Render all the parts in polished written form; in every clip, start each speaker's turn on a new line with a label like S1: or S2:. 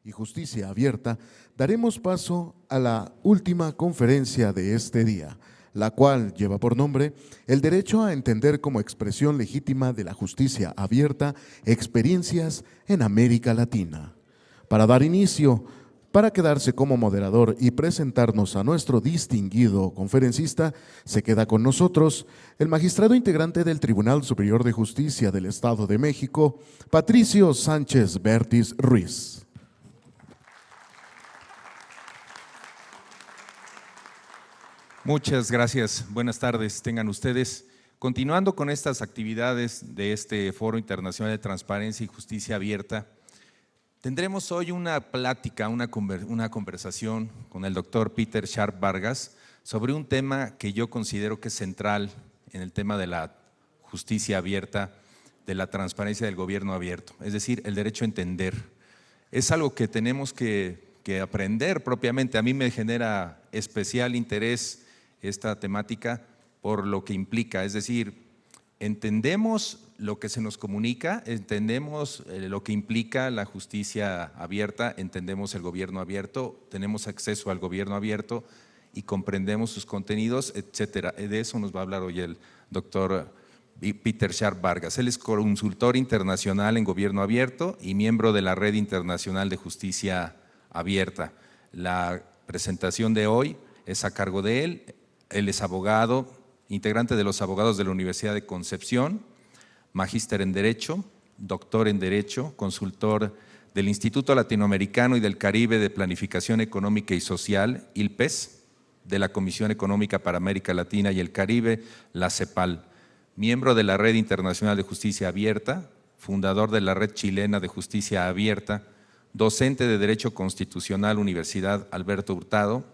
S1: y Justicia Abierta, daremos paso a la última conferencia de este día, la cual lleva por nombre El derecho a entender como expresión legítima de la justicia abierta, experiencias en América Latina. Para dar inicio, para quedarse como moderador y presentarnos a nuestro distinguido conferencista, se queda con nosotros el magistrado integrante del Tribunal Superior de Justicia del Estado de México, Patricio Sánchez Bertis Ruiz.
S2: Muchas gracias. Buenas tardes, tengan ustedes. Continuando con estas actividades de este Foro Internacional de Transparencia y Justicia Abierta, tendremos hoy una plática, una conversación con el doctor Peter Sharp Vargas sobre un tema que yo considero que es central en el tema de la justicia abierta, de la transparencia del gobierno abierto, es decir, el derecho a entender. Es algo que tenemos que aprender propiamente. A mí me genera especial interés esta temática por lo que implica, es decir, entendemos lo que se nos comunica, entendemos lo que implica la justicia abierta, entendemos el gobierno abierto, tenemos acceso al gobierno abierto y comprendemos sus contenidos, etcétera. De eso nos va a hablar hoy el doctor Peter Sharp Vargas. Él es consultor internacional en gobierno abierto y miembro de la Red Internacional de Justicia Abierta. La presentación de hoy es a cargo de él. Él es abogado, integrante de los abogados de la Universidad de Concepción, magíster en Derecho, doctor en Derecho, consultor del Instituto Latinoamericano y del Caribe de Planificación Económica y Social, ILPES, de la Comisión Económica para América Latina y el Caribe, la CEPAL, miembro de la Red Internacional de Justicia Abierta, fundador de la Red Chilena de Justicia Abierta, docente de Derecho Constitucional, Universidad Alberto Hurtado,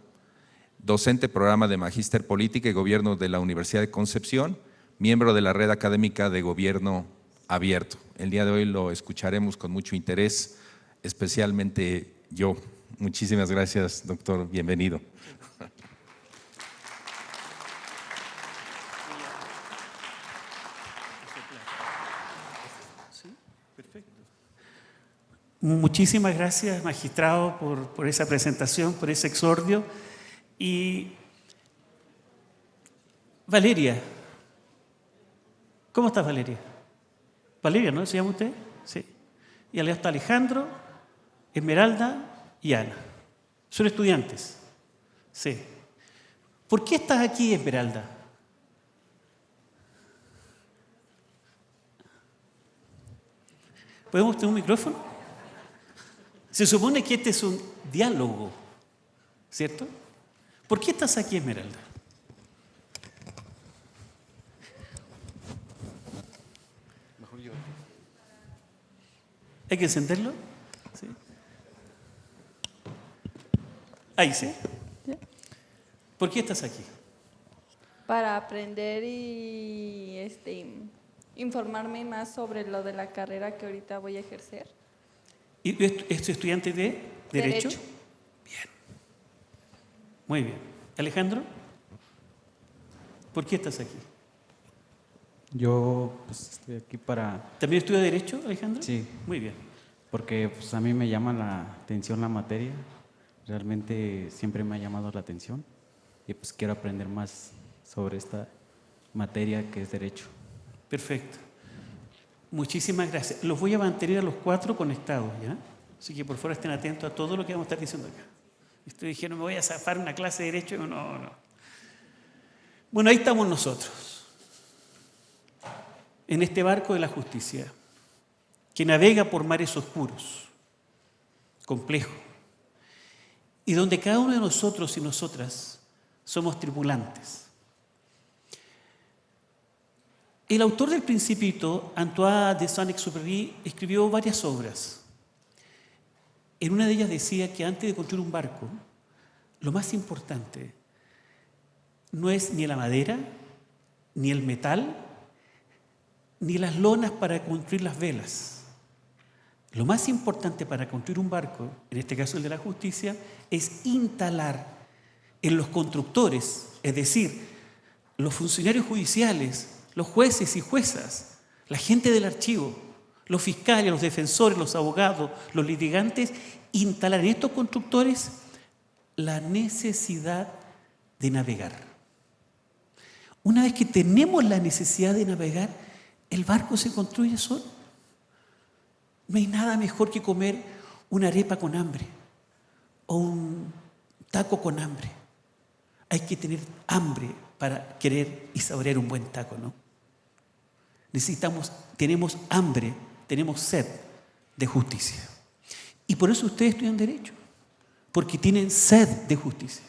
S2: docente programa de Magíster Política y Gobierno de la Universidad de Concepción, miembro de la Red Académica de Gobierno Abierto. El día de hoy lo escucharemos con mucho interés, especialmente yo. Muchísimas gracias, doctor. Bienvenido.
S3: Muchísimas gracias, magistrado, por esa presentación, por ese exordio. Y Valeria, ¿cómo estás, Valeria? Valeria, ¿no? ¿Se llama usted? Sí. Y allá está Alejandro, Esmeralda y Ana. ¿Son estudiantes? Sí. ¿Por qué estás aquí, Esmeralda? ¿Podemos tener un micrófono? Se supone que este es un diálogo, ¿cierto? ¿Por qué estás aquí, Esmeralda? ¿Hay que encenderlo? ¿Sí? Ahí sí. ¿Por qué estás aquí?
S4: Para aprender y informarme más sobre lo de la carrera que ahorita voy a ejercer.
S3: ¿Y es estudiante de Derecho? Bien. Muy bien. Alejandro, ¿por qué estás aquí?
S5: Yo pues, estoy aquí para…
S3: ¿También estudia Derecho, Alejandro?
S5: Sí.
S3: Muy bien.
S5: Porque pues, a mí me llama la atención la materia. Realmente siempre me ha llamado la atención. Y pues quiero aprender más sobre esta materia que es Derecho.
S3: Perfecto. Muchísimas gracias. Los voy a mantener a los 4 conectados, ¿ya? Así que por favor estén atentos a todo lo que vamos a estar diciendo acá. Ustedes dijeron, me voy a zafar una clase de Derecho. No. Bueno, ahí estamos nosotros, en este barco de la justicia, que navega por mares oscuros, complejos, y donde cada uno de nosotros y nosotras somos tripulantes. El autor del Principito, Antoine de Saint-Exupéry, escribió varias obras. En una de ellas decía que antes de construir un barco, lo más importante no es ni la madera, ni el metal, ni las lonas para construir las velas. Lo más importante para construir un barco, en este caso el de la justicia, es instalar en los constructores, es decir, los funcionarios judiciales, los jueces y juezas, la gente del archivo, los fiscales, los defensores, los abogados, los litigantes, instalar en estos constructores la necesidad de navegar. Una vez que tenemos la necesidad de navegar, el barco se construye solo. No hay nada mejor que comer una arepa con hambre o un taco con hambre. Hay que tener hambre para querer y saborear un buen taco, ¿no? Tenemos hambre, tenemos sed de justicia. Y por eso ustedes estudian Derecho, porque tienen sed de justicia.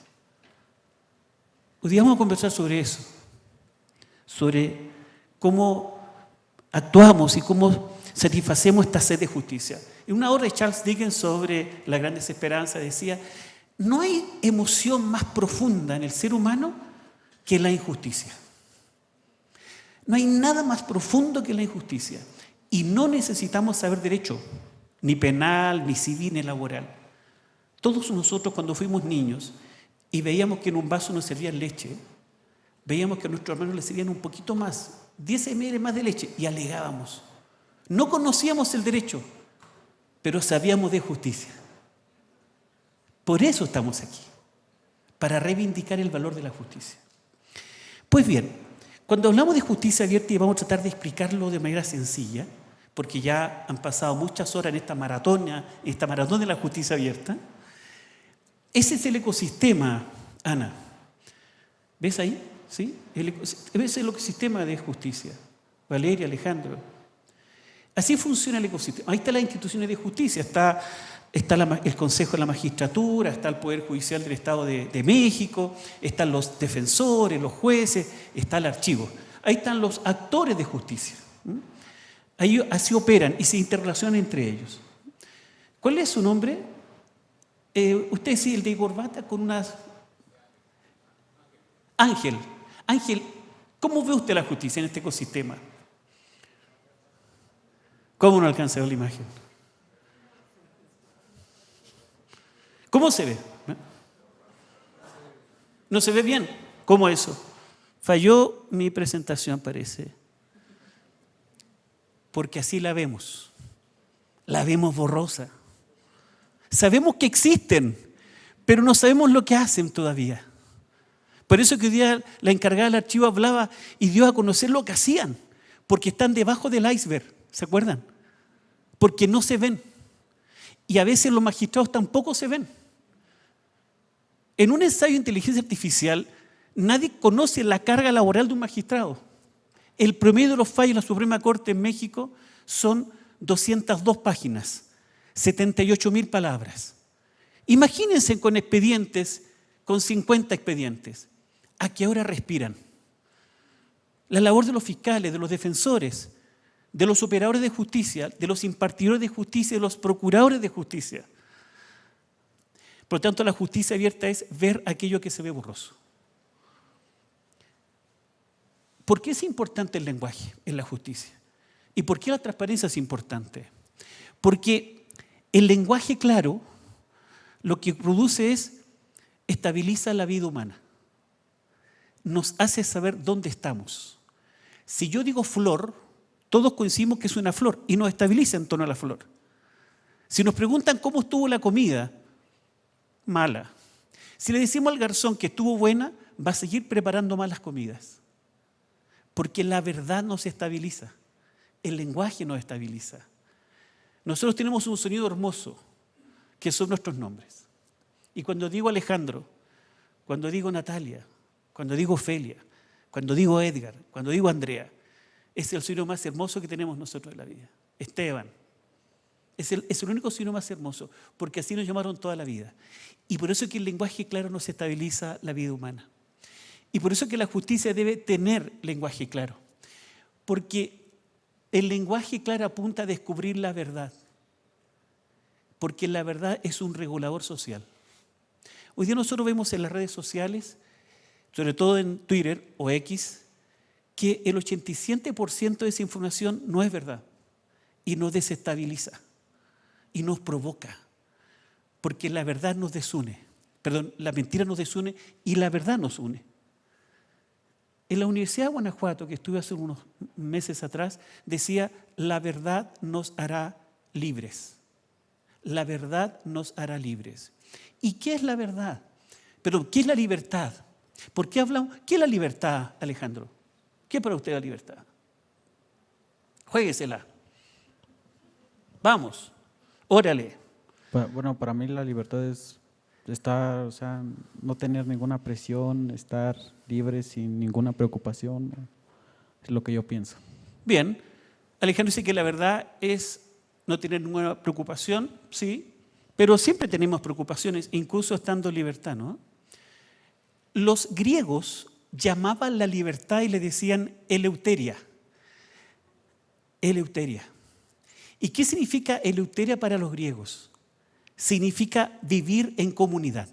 S3: Hoy día vamos a conversar sobre eso, sobre cómo actuamos y cómo satisfacemos esta sed de justicia. En una obra de Charles Dickens sobre las grandes esperanzas decía: no hay emoción más profunda en el ser humano que la injusticia. No hay nada más profundo que la injusticia. Y no necesitamos saber derecho, ni penal, ni civil, ni laboral. Todos nosotros cuando fuimos niños y veíamos que en un vaso nos servían leche, veíamos que a nuestros hermanos les servían un poquito más, 10 ml más de leche, y alegábamos. No conocíamos el derecho, pero sabíamos de justicia. Por eso estamos aquí, para reivindicar el valor de la justicia. Pues bien, cuando hablamos de justicia abierta, y vamos a tratar de explicarlo de manera sencilla, porque ya han pasado muchas horas en esta maratón de la justicia abierta, ese es el ecosistema, Ana. ¿Ves ahí? ¿Sí? Ese es el ecosistema de justicia. Valeria, Alejandro. Así funciona el ecosistema. Ahí están las instituciones de justicia. Está el Consejo de la Magistratura, está el Poder Judicial del Estado de México, están los defensores, los jueces, está el archivo. Ahí están los actores de justicia. Ahí así operan y se interrelacionan entre ellos. ¿Cuál es su nombre? Usted sí, el de corbata con unas... Ángel. Ángel, ¿cómo ve usted la justicia en este ecosistema? ¿Cómo no alcanza a ver la imagen? ¿Cómo se ve? ¿No se ve bien? ¿Cómo eso? Falló mi presentación, parece. Porque así la vemos. La vemos borrosa. Sabemos que existen, pero no sabemos lo que hacen todavía. Por eso que hoy día la encargada del archivo hablaba y dio a conocer lo que hacían, porque están debajo del iceberg, ¿se acuerdan? Porque no se ven. Y a veces los magistrados tampoco se ven. En un ensayo de inteligencia artificial, nadie conoce la carga laboral de un magistrado. El promedio de los fallos de la Suprema Corte en México son 202 páginas, 78.000 palabras. Imagínense con expedientes, con 50 expedientes. ¿A qué hora respiran? La labor de los fiscales, de los defensores, de los operadores de justicia, de los impartidores de justicia, de los procuradores de justicia. Por lo tanto, la justicia abierta es ver aquello que se ve borroso. ¿Por qué es importante el lenguaje en la justicia? ¿Y por qué la transparencia es importante? Porque el lenguaje claro lo que produce es estabiliza la vida humana. Nos hace saber dónde estamos. Si yo digo flor, todos coincidimos que es una flor y nos estabiliza en torno a la flor. Si nos preguntan cómo estuvo la comida, mala. Si le decimos al garzón que estuvo buena, va a seguir preparando malas comidas. Porque la verdad nos estabiliza. El lenguaje nos estabiliza. Nosotros tenemos un sonido hermoso, que son nuestros nombres. Y cuando digo Alejandro, cuando digo Natalia, cuando digo Ofelia, cuando digo Edgar, cuando digo Andrea, es el sonido más hermoso que tenemos nosotros en la vida. Esteban. Es el único signo más hermoso, porque así nos llamaron toda la vida. Y por eso es que el lenguaje claro nos estabiliza la vida humana. Y por eso es que la justicia debe tener lenguaje claro. Porque el lenguaje claro apunta a descubrir la verdad. Porque la verdad es un regulador social. Hoy día nosotros vemos en las redes sociales, sobre todo en Twitter o X, que el 87% de esa información no es verdad y nos desestabiliza. Y nos provoca, porque la verdad nos desune. Perdón, la mentira nos desune y la verdad nos une. En la Universidad de Guanajuato, que estuve hace unos meses atrás, decía, la verdad nos hará libres. La verdad nos hará libres. ¿Y qué es la verdad? Pero, ¿qué es la libertad? ¿Por qué hablamos? ¿Qué es la libertad, Alejandro? ¿Qué es para usted la libertad? Juéguesela. Vamos, órale.
S5: Bueno, para mí la libertad es estar, o sea, no tener ninguna presión, estar libre sin ninguna preocupación. Es lo que yo pienso.
S3: Bien, Alejandro dice que la verdad es no tener ninguna preocupación, sí, pero siempre tenemos preocupaciones, incluso estando en libertad, ¿no? Los griegos llamaban la libertad y le decían eleuteria. Eleuteria. ¿Y qué significa eleuteria para los griegos? Significa vivir en comunidad.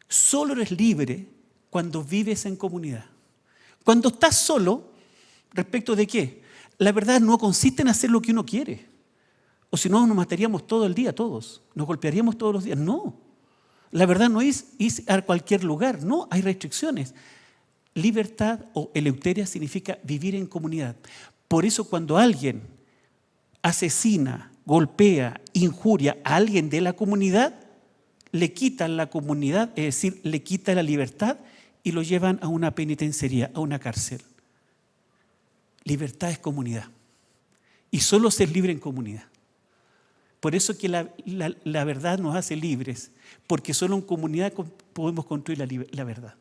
S3: Solo eres libre cuando vives en comunidad. Cuando estás solo, ¿respecto de qué? La verdad no consiste en hacer lo que uno quiere. O si no, nos mataríamos todo el día todos. Nos golpearíamos todos los días. No. La verdad no es ir a cualquier lugar. No, hay restricciones. Libertad o eleuteria significa vivir en comunidad. Por eso cuando alguien asesina, golpea, injuria a alguien de la comunidad, le quitan la comunidad, es decir, le quitan la libertad y lo llevan a una penitenciaría, a una cárcel. Libertad es comunidad. Y solo ser libre en comunidad. Por eso que la verdad nos hace libres, porque solo en comunidad podemos construir la verdad.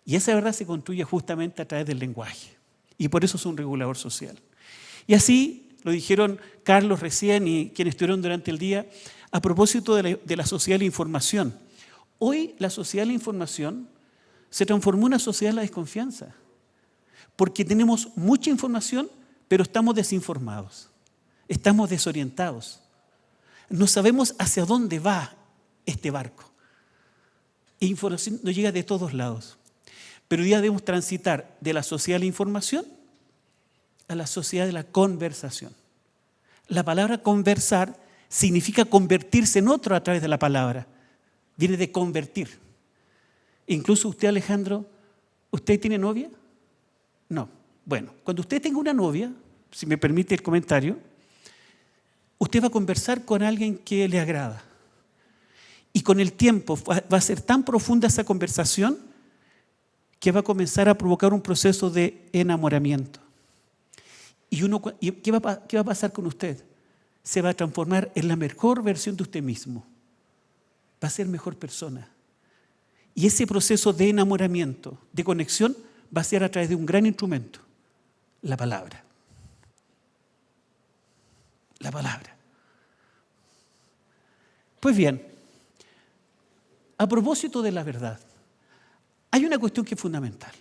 S3: Y esa verdad se construye justamente a través del lenguaje. Y por eso es un regulador social. Y así lo dijeron Carlos recién y quienes estuvieron durante el día, a propósito de la sociedad de la información. Hoy la sociedad de la información se transformó en una sociedad de la desconfianza. Porque tenemos mucha información, pero estamos desinformados. Estamos desorientados. No sabemos hacia dónde va este barco. E información nos llega de todos lados. Pero hoy día debemos transitar de la sociedad de la información a la sociedad de la conversación. La palabra conversar significa convertirse en otro a través de la palabra. Viene de convertir. Incluso usted, Alejandro, ¿usted tiene novia? No. Bueno, cuando usted tenga una novia, si me permite el comentario, usted va a conversar con alguien que le agrada. Y con el tiempo va a ser tan profunda esa conversación que va a comenzar a provocar un proceso de enamoramiento. ¿Y qué va a pasar con usted? Se va a transformar en la mejor versión de usted mismo. Va a ser mejor persona. Y ese proceso de enamoramiento, de conexión, va a ser a través de un gran instrumento, la palabra. La palabra. Pues bien, a propósito de la verdad, hay una cuestión que es fundamental.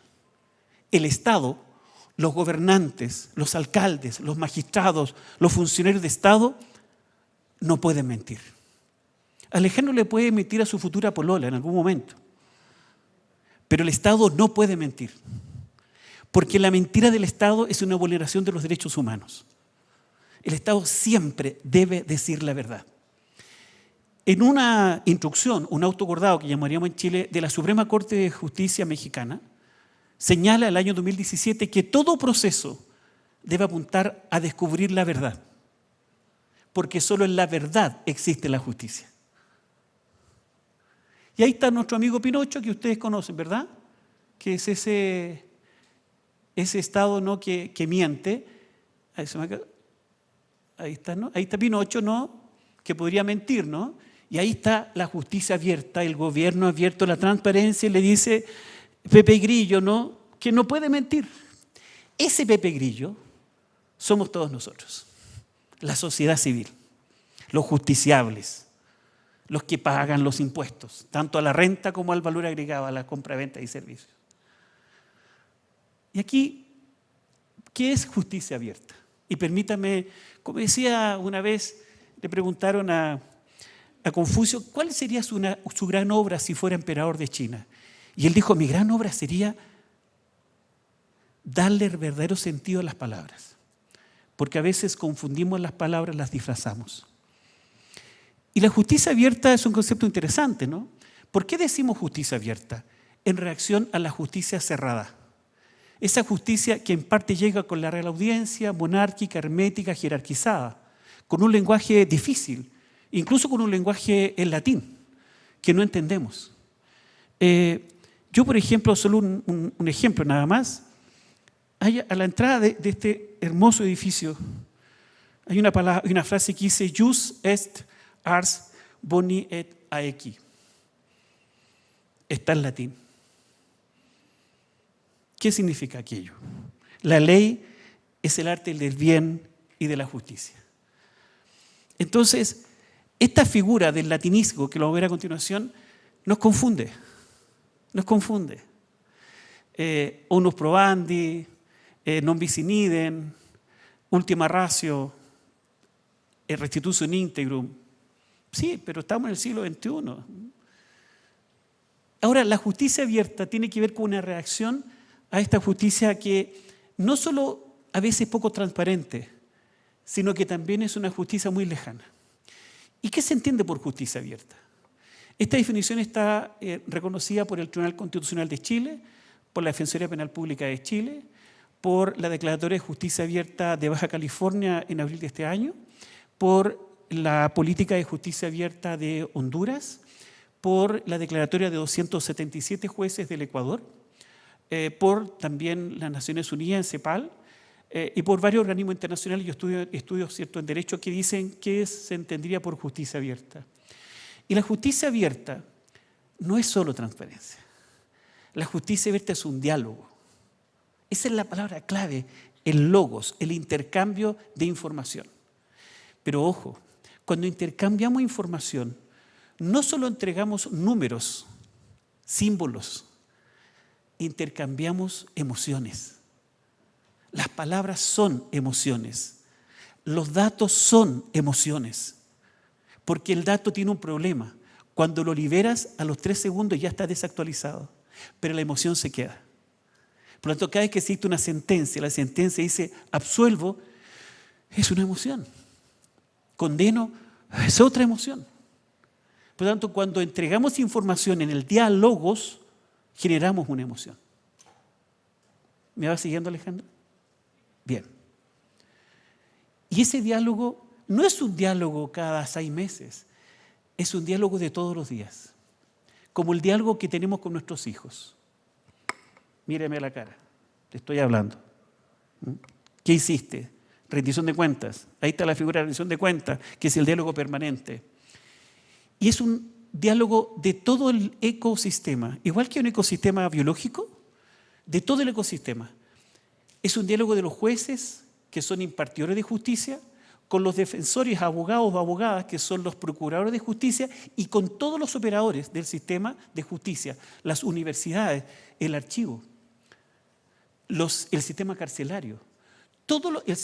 S3: El Estado, los gobernantes, los alcaldes, los magistrados, los funcionarios de Estado no pueden mentir. Alejandro le puede mentir a su futura polola en algún momento, pero el Estado no puede mentir, porque la mentira del Estado es una vulneración de los derechos humanos. El Estado siempre debe decir la verdad. En una instrucción, un auto acordado que llamaríamos en Chile de la Suprema Corte de Justicia mexicana, señala el año 2017 que todo proceso debe apuntar a descubrir la verdad, porque solo en la verdad existe la justicia. Y ahí está nuestro amigo Pinocho, que ustedes conocen, ¿verdad? Que es ese Estado, ¿no?, que miente. Ahí está, ¿no? Ahí está Pinocho, ¿no?, que podría mentir, ¿no? Y ahí está la justicia abierta, el gobierno abierto, la transparencia, y le dice Pepe Grillo, ¿no?, que no puede mentir. Ese Pepe Grillo somos todos nosotros, la sociedad civil, los justiciables, los que pagan los impuestos, tanto a la renta como al valor agregado, a la compra, venta y servicios. Y aquí, ¿qué es justicia abierta? Y permítame, como decía una vez, le preguntaron a Confucio, ¿cuál sería su gran obra si fuera emperador de China? Y él dijo, mi gran obra sería darle el verdadero sentido a las palabras, porque a veces confundimos las palabras, las disfrazamos. Y la justicia abierta es un concepto interesante, ¿no? ¿Por qué decimos justicia abierta? en reacción a la justicia cerrada. Esa justicia que en parte llega con la real audiencia, monárquica, hermética, jerarquizada, con un lenguaje difícil, incluso con un lenguaje en latín, que no entendemos. Yo, por ejemplo, solo un ejemplo nada más, a la entrada de este hermoso edificio hay una frase que dice «Jus est ars boni et aequi». Está en latín. ¿Qué significa aquello? La ley es el arte del bien y de la justicia. Entonces, esta figura del latinismo, que lo vamos a ver a continuación, nos confunde. Nos confunde. Unus probandi, non bis in idem, ultima ratio, restitutio in integrum. Sí, pero estamos en el siglo XXI. Ahora, la justicia abierta tiene que ver con una reacción a esta justicia que no solo a veces es poco transparente, sino que también es una justicia muy lejana. ¿Y qué se entiende por justicia abierta? Esta definición está reconocida por el Tribunal Constitucional de Chile, por la Defensoría Penal Pública de Chile, por la Declaratoria de Justicia Abierta de Baja California en abril de este año, por la Política de Justicia Abierta de Honduras, por la declaratoria de 277 jueces del Ecuador, por también las Naciones Unidas en CEPAL, y por varios organismos internacionales y estudios ¿cierto? En derecho que dicen que se entendería por justicia abierta. Y la justicia abierta no es solo transparencia. La justicia abierta es un diálogo. Esa es la palabra clave, el logos, el intercambio de información. Pero ojo, cuando intercambiamos información, no solo entregamos números, símbolos, intercambiamos emociones. Las palabras son emociones. Los datos son emociones. Porque el dato tiene un problema. Cuando lo liberas, a los 3 segundos ya está desactualizado. Pero la emoción se queda. Por lo tanto, cada vez que existe una sentencia, la sentencia dice absuelvo, es una emoción. Condeno, es otra emoción. Por lo tanto, cuando entregamos información en el diálogos, generamos una emoción. ¿Me va siguiendo, Alejandro? Bien. Y ese diálogo no es un diálogo cada 6 meses, es un diálogo de todos los días, como el diálogo que tenemos con nuestros hijos. Míreme a la cara, te estoy hablando. ¿Qué hiciste? Rendición de cuentas. Ahí está la figura de rendición de cuentas, que es el diálogo permanente. Y es un diálogo de todo el ecosistema, igual que un ecosistema biológico, de todo el ecosistema. Es un diálogo de los jueces, que son impartidores de justicia, con los defensores, abogados o abogadas, que son los procuradores de justicia, y con todos los operadores del sistema de justicia, las universidades, el archivo, el sistema carcelario,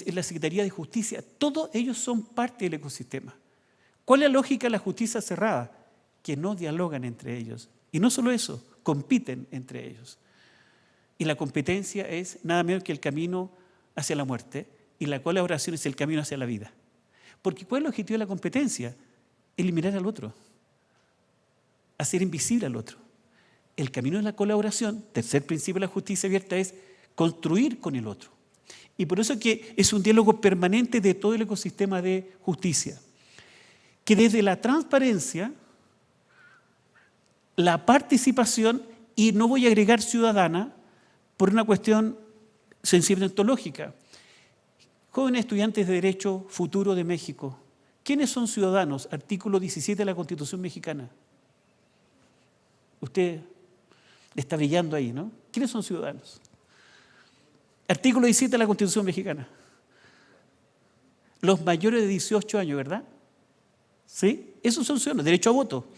S3: la Secretaría de Justicia, todos ellos son parte del ecosistema. ¿Cuál es la lógica de la justicia cerrada? Que no dialogan entre ellos. Y no solo eso, compiten entre ellos. Y la competencia es nada menos que el camino hacia la muerte, y la colaboración es el camino hacia la vida. Porque ¿cuál es el objetivo de la competencia? Eliminar al otro, hacer invisible al otro. El camino de la colaboración, tercer principio de la justicia abierta, es construir con el otro. Y por eso que es un diálogo permanente de todo el ecosistema de justicia, que desde la transparencia, la participación, y no voy a agregar ciudadana, por una cuestión sensible ontológica. Jóvenes estudiantes de Derecho Futuro de México, ¿quiénes son ciudadanos? Artículo 17 de la Constitución mexicana. Usted está brillando ahí, ¿no? ¿Quiénes son ciudadanos? Artículo 17 de la Constitución mexicana. Los mayores de 18 años, ¿verdad? ¿Sí? Esos son ciudadanos, derecho a voto.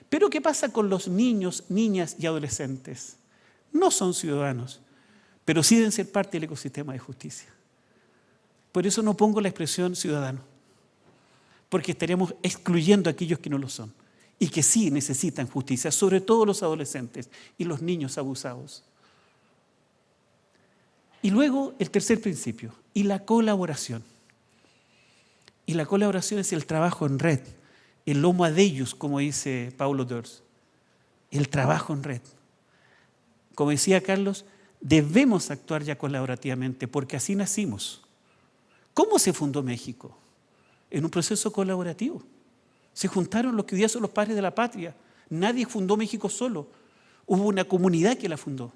S3: Pero ¿qué pasa con los niños, niñas y adolescentes? No son ciudadanos, pero sí deben ser parte del ecosistema de justicia. Por eso no pongo la expresión ciudadano, porque estaríamos excluyendo a aquellos que no lo son y que sí necesitan justicia, sobre todo los adolescentes y los niños abusados. Y luego el tercer principio, y la colaboración. Y la colaboración es el trabajo en red, el homo adeius, como dice Paulo Dors, el trabajo en red. como decía Carlos, debemos actuar ya colaborativamente, porque así nacimos. ¿Cómo se fundó México? En un proceso colaborativo. Se juntaron los que hoy día son los padres de la patria. Nadie fundó México solo. Hubo una comunidad que la fundó.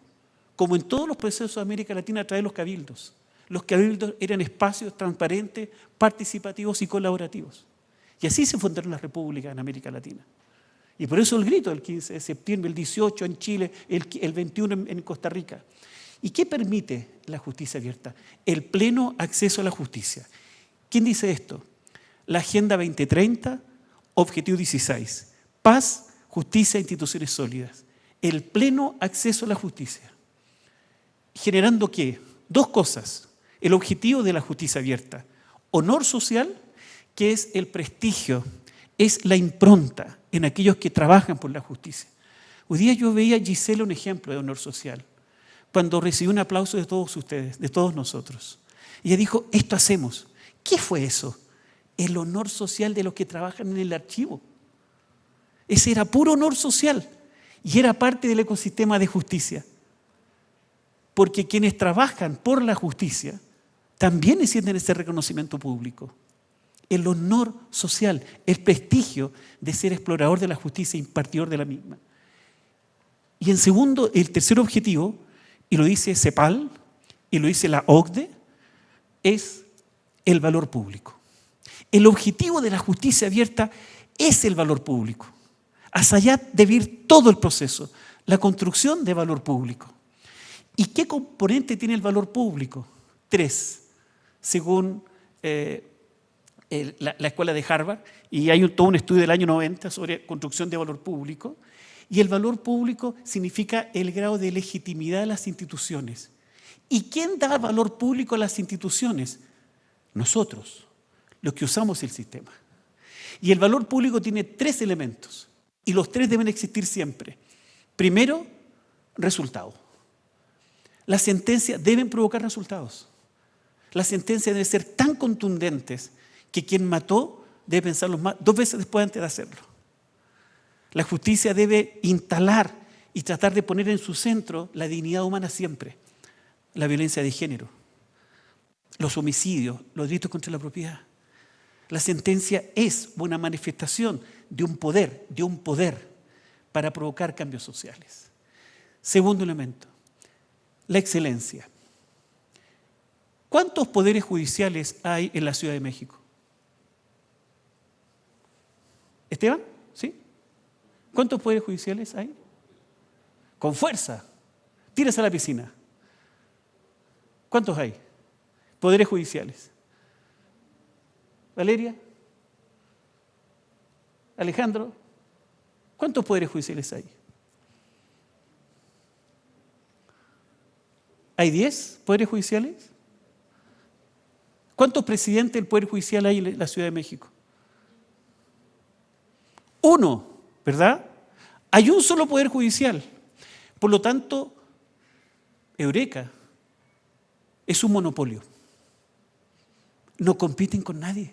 S3: Como en todos los procesos de América Latina a través de los cabildos. Los cabildos eran espacios transparentes, participativos y colaborativos. Y así se fundaron las repúblicas en América Latina. Y por eso el grito del 15 de septiembre, el 18 en Chile, el 21 en Costa Rica. ¿Y qué permite la justicia abierta? El pleno acceso a la justicia. ¿Quién dice esto? La Agenda 2030, Objetivo 16. Paz, justicia e instituciones sólidas. El pleno acceso a la justicia. ¿Generando qué? Dos cosas. El objetivo de la justicia abierta. Honor social, que es el prestigio, es la impronta en aquellos que trabajan por la justicia. Hoy día yo veía a Gisela un ejemplo de honor social, cuando recibió un aplauso de todos ustedes, de todos nosotros. Y ella dijo, esto hacemos. ¿Qué fue eso? El honor social de los que trabajan en el archivo. Ese era puro honor social y era parte del ecosistema de justicia. Porque quienes trabajan por la justicia también sienten ese reconocimiento público. El honor social, el prestigio de ser explorador de la justicia e impartidor de la misma. Y en segundo, el tercer objetivo, y lo dice CEPAL, y lo dice la OCDE, es el valor público. El objetivo de la justicia abierta es el valor público. Hacia allá debe ir todo el proceso, la construcción de valor público. ¿Y qué componente tiene el valor público? 3, según la escuela de Harvard, y hay todo un estudio del año 90 sobre construcción de valor público, y el valor público significa el grado de legitimidad de las instituciones. ¿Y quién da valor público a las instituciones? Nosotros, los que usamos el sistema. Y el valor público tiene 3 elementos, y los 3 deben existir siempre. Primero, resultado. Las sentencias deben provocar resultados. Las sentencias deben ser tan contundentes que quien mató debe pensarlo 2 veces después antes de hacerlo. La justicia debe instalar y tratar de poner en su centro la dignidad humana siempre. La violencia de género, los homicidios, los delitos contra la propiedad. La sentencia es una manifestación de un poder para provocar cambios sociales. Segundo elemento, la excelencia. ¿Cuántos poderes judiciales hay en la Ciudad de México? ¿Esteban? ¿Sí? ¿Cuántos poderes judiciales hay? Con fuerza. Tírese a la piscina. ¿Cuántos hay? Poderes judiciales. Valeria. Alejandro. ¿Cuántos poderes judiciales hay? ¿Hay 10 poderes judiciales? ¿Cuántos presidentes del Poder Judicial hay en la Ciudad de México? 1, ¿verdad? Hay un solo Poder Judicial. Por lo tanto, Eureka es un monopolio. No compiten con nadie.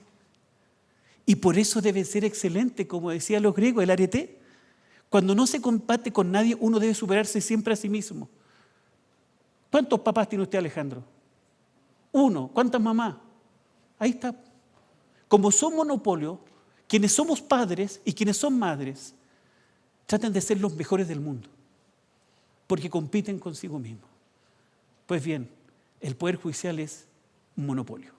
S3: Y por eso debe ser excelente, como decían los griegos, el arete. Cuando no se combate con nadie, uno debe superarse siempre a sí mismo. ¿Cuántos papás tiene usted, Alejandro? 1. ¿Cuántas mamás? Ahí está. Como son monopolios, quienes somos padres y quienes son madres, tratan de ser los mejores del mundo, porque compiten consigo mismos. Pues bien, el Poder Judicial es un monopolio.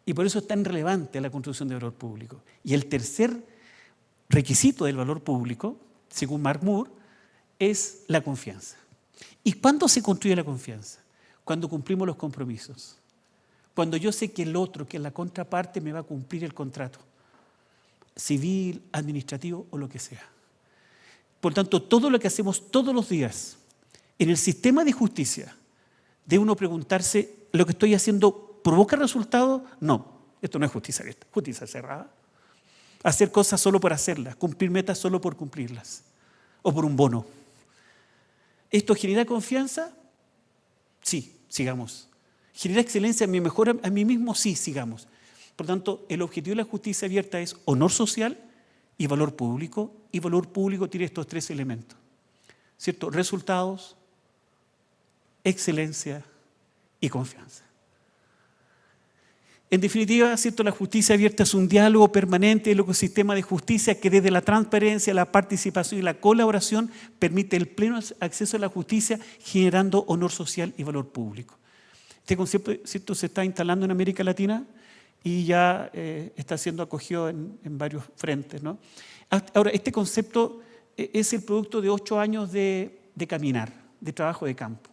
S3: Y por eso es tan relevante la construcción de valor público. Y el tercer requisito del valor público, según Mark Moore, es la confianza. ¿Y cuándo se construye la confianza? Cuando cumplimos los compromisos. Cuando yo sé que el otro, que es la contraparte, me va a cumplir el contrato, civil, administrativo o lo que sea. Por tanto, todo lo que hacemos todos los días en el sistema de justicia, debe uno preguntarse, ¿lo que estoy haciendo provoca resultados? No, esto no es justicia abierta, justicia cerrada. Hacer cosas solo por hacerlas, cumplir metas solo por cumplirlas, o por un bono. ¿Esto genera confianza? Sí, sigamos. ¿Genera excelencia en mi mejora a mí mismo? Sí, sigamos. Por tanto, el objetivo de la justicia abierta es honor social y valor público tiene estos 3 elementos. ¿cierto? Resultados, excelencia y confianza. En definitiva, ¿cierto? La justicia abierta es un diálogo permanente del ecosistema de justicia que desde la transparencia, la participación y la colaboración permite el pleno acceso a la justicia generando honor social y valor público. Este concepto, ¿cierto? Se está instalando en América Latina y ya está siendo acogido en varios frentes, ¿no? Ahora, este concepto es el producto de 8 años de caminar, de trabajo de campo.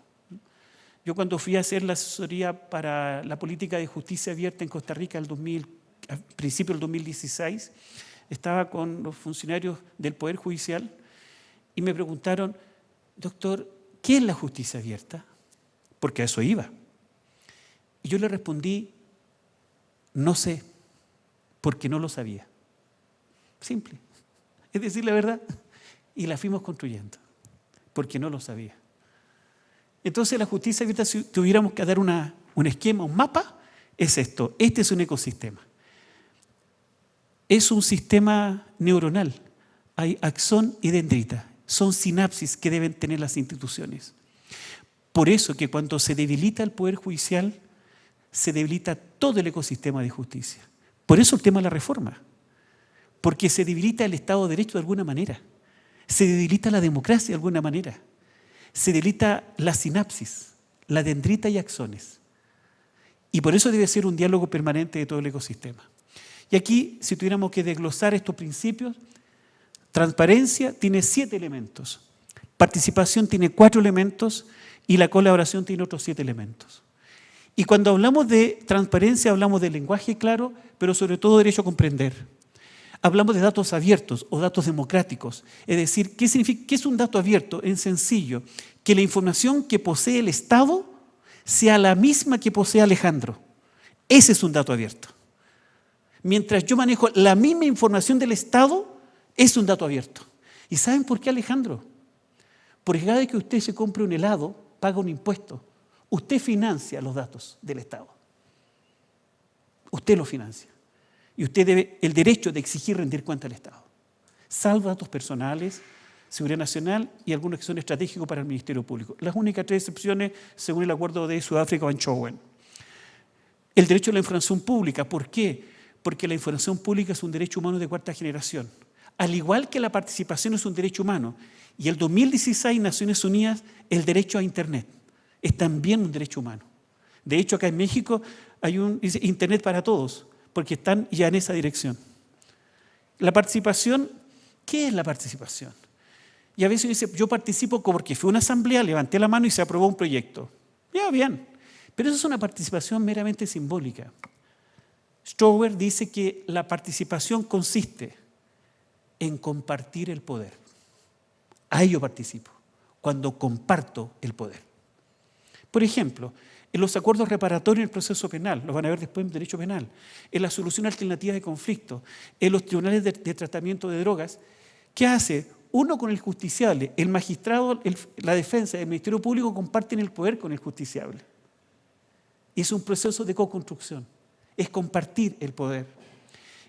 S3: Yo cuando fui a hacer la asesoría para la política de justicia abierta en Costa Rica a principios del 2016, estaba con los funcionarios del Poder Judicial y me preguntaron, doctor, ¿qué es la justicia abierta? Porque a eso iba. Y yo le respondí, no sé, porque no lo sabía. Simple. Es decir, la verdad. Y la fuimos construyendo, porque no lo sabía. Entonces la justicia abierta, si tuviéramos que dar un esquema, un mapa, es esto. Este es un ecosistema. Es un sistema neuronal. Hay axón y dendrita. Son sinapsis que deben tener las instituciones. Por eso que cuando se debilita el Poder Judicial, se debilita todo el ecosistema de justicia. Por eso el tema de la reforma. Porque se debilita el Estado de Derecho de alguna manera. Se debilita la democracia de alguna manera. Se debilita la sinapsis, la dendrita y axones. Y por eso debe ser un diálogo permanente de todo el ecosistema. Y aquí, si tuviéramos que desglosar estos principios, transparencia tiene 7 elementos, participación tiene 4 elementos y la colaboración tiene otros 7 elementos. Y cuando hablamos de transparencia hablamos de lenguaje claro, pero sobre todo derecho a comprender. Hablamos de datos abiertos o datos democráticos. Es decir, ¿qué significa? ¿Qué es un dato abierto? En sencillo, que la información que posee el Estado sea la misma que posee Alejandro. Ese es un dato abierto. Mientras yo manejo la misma información del Estado, es un dato abierto. ¿Y saben por qué, Alejandro? Porque cada vez que usted se compre un helado, paga un impuesto. Usted financia los datos del Estado. Usted los financia. Y usted debe el derecho de exigir rendir cuenta al Estado. Salvo datos personales, seguridad nacional y algunos que son estratégicos para el Ministerio Público. Las únicas 3 excepciones según el acuerdo de Sudáfrica o Anchowen. El derecho a la información pública. ¿Por qué? Porque la información pública es un derecho humano de 4ª generación. Al igual que la participación es un derecho humano. Y el 2016, Naciones Unidas, el derecho a Internet es también un derecho humano. De hecho, acá en México hay dice, Internet para todos, porque están ya en esa dirección. La participación, ¿qué es la participación? Y a veces dice, yo participo porque fue una asamblea, levanté la mano y se aprobó un proyecto. Ya, bien. Pero eso es una participación meramente simbólica. Strower dice que la participación consiste en compartir el poder. Ahí yo participo, cuando comparto el poder. Por ejemplo, en los acuerdos reparatorios en el proceso penal, los van a ver después en derecho penal, en la solución alternativa de conflictos, en los tribunales de tratamiento de drogas, ¿qué hace? Uno con el justiciable, el magistrado, la defensa y el Ministerio Público comparten el poder con el justiciable. Y es un proceso de co-construcción, es compartir el poder.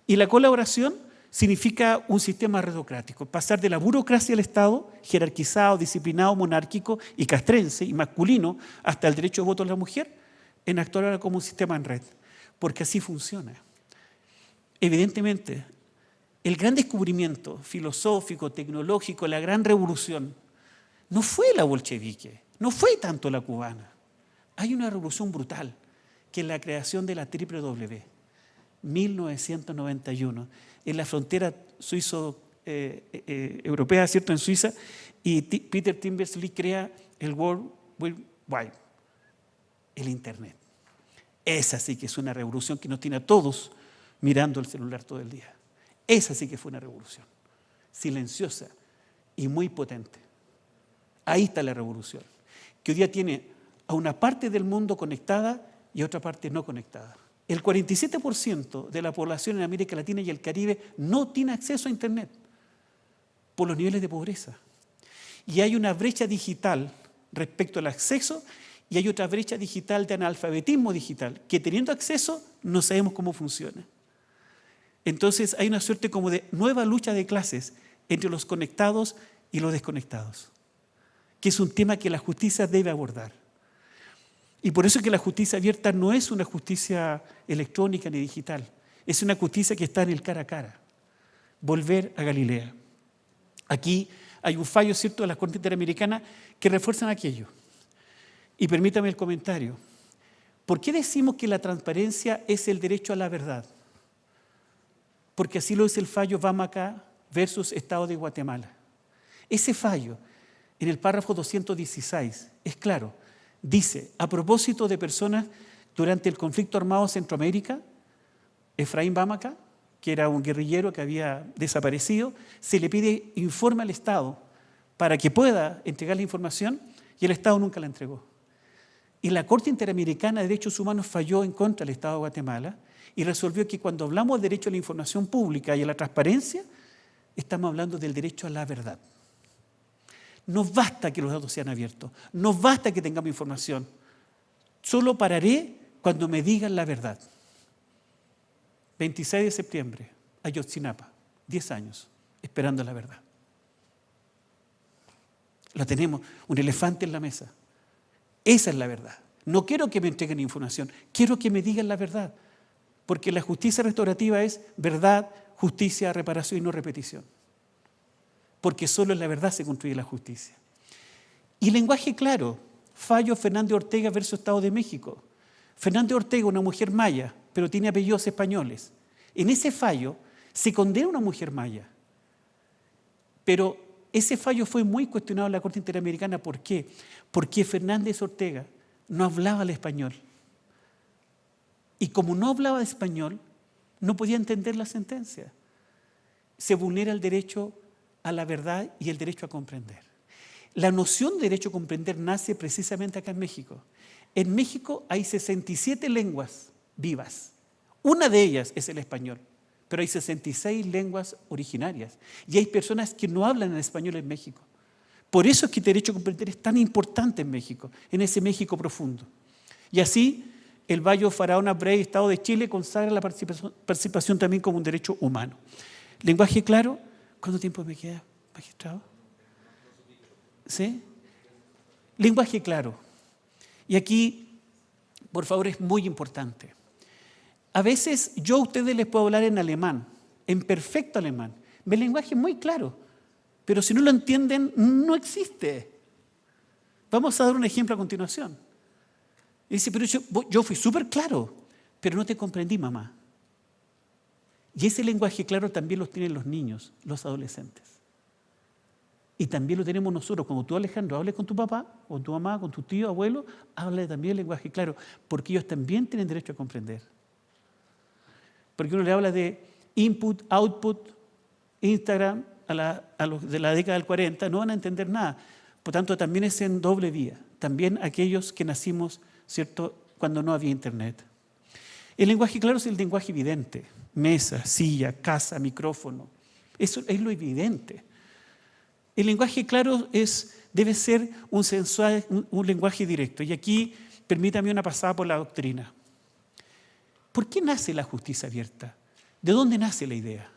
S3: Y la colaboración significa un sistema redocrático, pasar de la burocracia del Estado, jerarquizado, disciplinado, monárquico y castrense y masculino, hasta el derecho de voto de la mujer, en actuar ahora como un sistema en red, porque así funciona. Evidentemente, el gran descubrimiento filosófico, tecnológico, la gran revolución, no fue la bolchevique, no fue tanto la cubana. Hay una revolución brutal, que es la creación de la WW, 1991, en la frontera suizo-europea, ¿cierto?, en Suiza, y Peter Timberlake crea el World Wide Web, el Internet. Esa sí que es una revolución que nos tiene a todos mirando el celular todo el día. Esa sí que fue una revolución, silenciosa y muy potente. Ahí está la revolución, que hoy día tiene a una parte del mundo conectada y a otra parte no conectada. El 47% de la población en América Latina y el Caribe no tiene acceso a Internet por los niveles de pobreza. Y hay una brecha digital respecto al acceso y hay otra brecha digital de analfabetismo digital, que teniendo acceso no sabemos cómo funciona. Entonces hay una suerte como de nueva lucha de clases entre los conectados y los desconectados. que es un tema que la justicia debe abordar. Y por eso es que la justicia abierta no es una justicia electrónica ni digital, es una justicia que está en el cara a cara. Volver a Galilea. Aquí hay un fallo, ¿cierto?, de la Corte Interamericana que refuerzan aquello. Y permítame el comentario. ¿Por qué decimos que la transparencia es el derecho a la verdad? Porque así lo dice el fallo Vámaca versus Estado de Guatemala. Ese fallo, en el párrafo 216, es claro. Dice, a propósito de personas durante el conflicto armado en Centroamérica, Efraín Vámaca, que era un guerrillero que había desaparecido, se le pide informe al Estado para que pueda entregar la información y el Estado nunca la entregó. Y la Corte Interamericana de Derechos Humanos falló en contra del Estado de Guatemala y resolvió que cuando hablamos del derecho a la información pública y a la transparencia, estamos hablando del derecho a la verdad. No basta que los datos sean abiertos, no basta que tengamos información. Solo pararé cuando me digan la verdad. 26 de septiembre, Ayotzinapa, 10 años, esperando la verdad. La tenemos, un elefante en la mesa. Esa es la verdad. No quiero que me entreguen información, quiero que me digan la verdad. Porque la justicia restaurativa es verdad, justicia, reparación y no repetición. Porque solo en la verdad se construye la justicia. Y lenguaje claro, fallo Fernández Ortega versus Estado de México. Fernández Ortega, una mujer maya, pero tiene apellidos españoles. En ese fallo se condena a una mujer maya. Pero ese fallo fue muy cuestionado en la Corte Interamericana. ¿Por qué? Porque Fernández Ortega no hablaba el español. Y como no hablaba español, no podía entender la sentencia. Se vulnera el derecho a la verdad y el derecho a comprender. La noción de derecho a comprender nace precisamente acá en México. En México hay 67 lenguas vivas. Una de ellas es el español, pero hay 66 lenguas originarias. Y hay personas que no hablan en español en México. Por eso es que el derecho a comprender es tan importante en México, en ese México profundo. Y así, el Valle Faraón Abrey, Estado de Chile, consagra la participación también como un derecho humano. Lenguaje claro. ¿Cuánto tiempo me queda, magistrado? ¿Sí? Lenguaje claro. Y aquí, por favor, es muy importante. A veces yo a ustedes les puedo hablar en alemán, en perfecto alemán. Mi lenguaje es muy claro, pero si no lo entienden, no existe. Vamos a dar un ejemplo a continuación. Y dice, pero yo fui súper claro, pero no te comprendí, mamá. Y ese lenguaje claro también lo tienen los niños, los adolescentes. Y también lo tenemos nosotros. Cuando tú, Alejandro, hables con tu papá, con tu mamá, con tu tío, abuelo, habla también el lenguaje claro, porque ellos también tienen derecho a comprender. Porque uno le habla de input, output, Instagram, a los de la década del 40, no van a entender nada. Por tanto, también es en doble vía. También aquellos que nacimos, ¿cierto?, cuando no había internet. El lenguaje claro es el lenguaje evidente. Mesa, silla, casa, micrófono. Eso es lo evidente. El lenguaje claro debe ser un sensual, un lenguaje directo. Y aquí, permítame una pasada por la doctrina. ¿Por qué nace la justicia abierta? ¿De dónde nace la idea?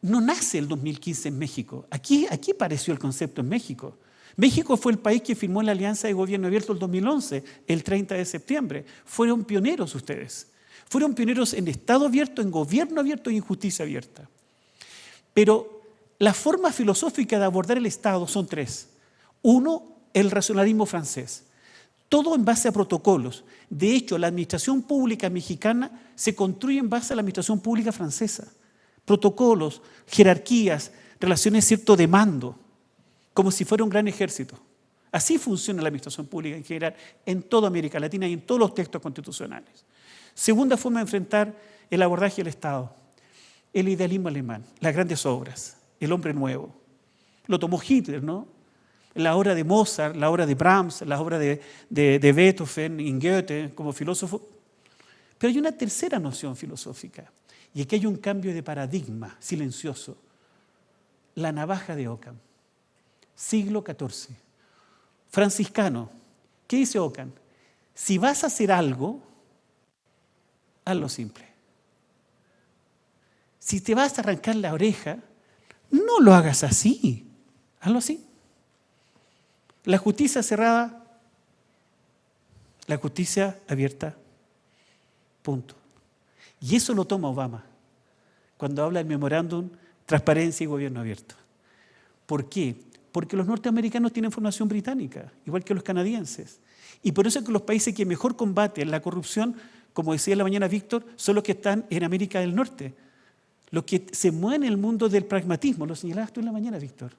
S3: No nace el 2015 en México. Aquí apareció el concepto en México. México fue el país que firmó la Alianza de Gobierno Abierto el 2011, el 30 de septiembre. Fueron pioneros ustedes. Fueron pioneros en Estado abierto, en gobierno abierto y en justicia abierta. Pero la forma filosófica de abordar el Estado son tres. Uno, el racionalismo francés. Todo en base a protocolos. De hecho, la administración pública mexicana se construye en base a la administración pública francesa. Protocolos, jerarquías, relaciones, cierto, de mando, como si fuera un gran ejército. Así funciona la administración pública en general, en toda América Latina y en todos los textos constitucionales. Segunda forma de enfrentar el abordaje del Estado, el idealismo alemán, las grandes obras, el hombre nuevo. Lo tomó Hitler, ¿no? La obra de Mozart, la obra de Brahms, la obra de Beethoven y Goethe como filósofo. Pero hay una tercera noción filosófica, y aquí hay un cambio de paradigma silencioso. La navaja de Ockham, siglo XIV. Franciscano, ¿qué dice Ockham? Si vas a hacer algo, hazlo simple. Si te vas a arrancar la oreja, no lo hagas así, hazlo así. La justicia cerrada, la justicia abierta, punto. Y eso lo toma Obama cuando habla del memorándum Transparencia y Gobierno Abierto. ¿Por qué? Porque los norteamericanos tienen formación británica, igual que los canadienses. Y por eso es que los países que mejor combaten la corrupción, como decía en la mañana Víctor, son los que están en América del Norte. Los que se mueven en el mundo del pragmatismo, lo señalabas tú en la mañana, Víctor.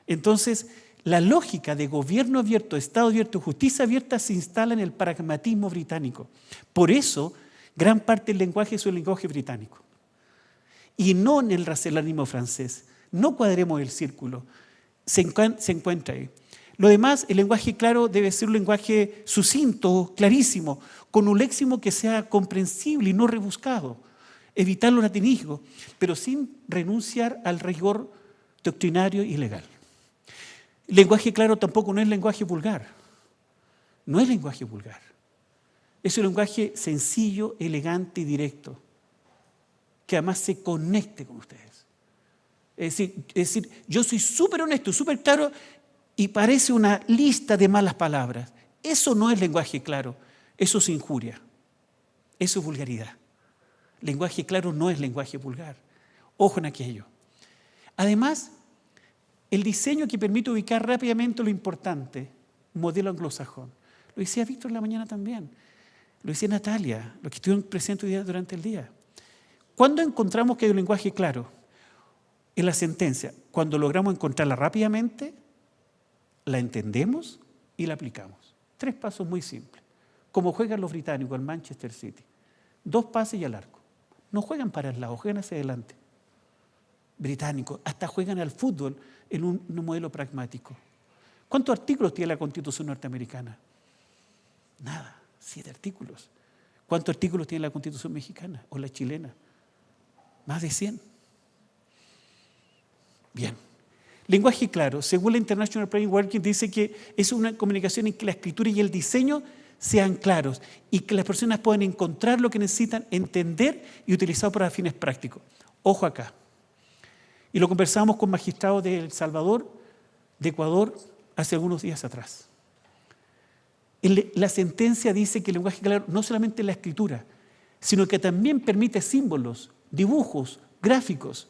S3: Entonces, la lógica de gobierno abierto, Estado abierto, justicia abierta se instala en el pragmatismo británico. Por eso, gran parte del lenguaje es un lenguaje británico. Y no en el racionalismo francés. No cuadremos el círculo. Se encuentra ahí. Lo demás, el lenguaje claro debe ser un lenguaje sucinto, clarísimo, con un léxico que sea comprensible y no rebuscado. Evitar los latinismos, pero sin renunciar al rigor doctrinario y legal. El lenguaje claro tampoco no es lenguaje vulgar. No es lenguaje vulgar. Es un lenguaje sencillo, elegante y directo, que además se conecte con ustedes. Es decir, yo soy súper honesto, súper claro y parece una lista de malas palabras. Eso no es lenguaje claro, eso es injuria, eso es vulgaridad. Lenguaje claro no es lenguaje vulgar. Ojo en aquello. Además, el diseño que permite ubicar rápidamente lo importante, modelo anglosajón. Lo decía Víctor en la mañana también. Lo decía Natalia, los que estuvieron presentes hoy día durante el día. ¿Cuándo encontramos que hay un lenguaje claro? En la sentencia. Cuando logramos encontrarla rápidamente, la entendemos y la aplicamos. 3 pasos muy simples. Como juegan los británicos en Manchester City. 2 pases y al arco. No juegan para el lado, juegan hacia adelante. Británicos, hasta juegan al fútbol en un modelo pragmático. ¿Cuántos artículos tiene la Constitución norteamericana? Nada, 7 artículos. ¿Cuántos artículos tiene la Constitución mexicana o la chilena? Más de 100. Bien. Lenguaje claro. Según la International Plain Working dice que es una comunicación en que la escritura y el diseño sean claros y que las personas puedan encontrar lo que necesitan, entender y utilizar para fines prácticos. Ojo acá. Y lo conversamos con magistrados de El Salvador, de Ecuador, hace algunos días atrás. La sentencia dice que el lenguaje claro no solamente es la escritura, sino que también permite símbolos, dibujos, gráficos.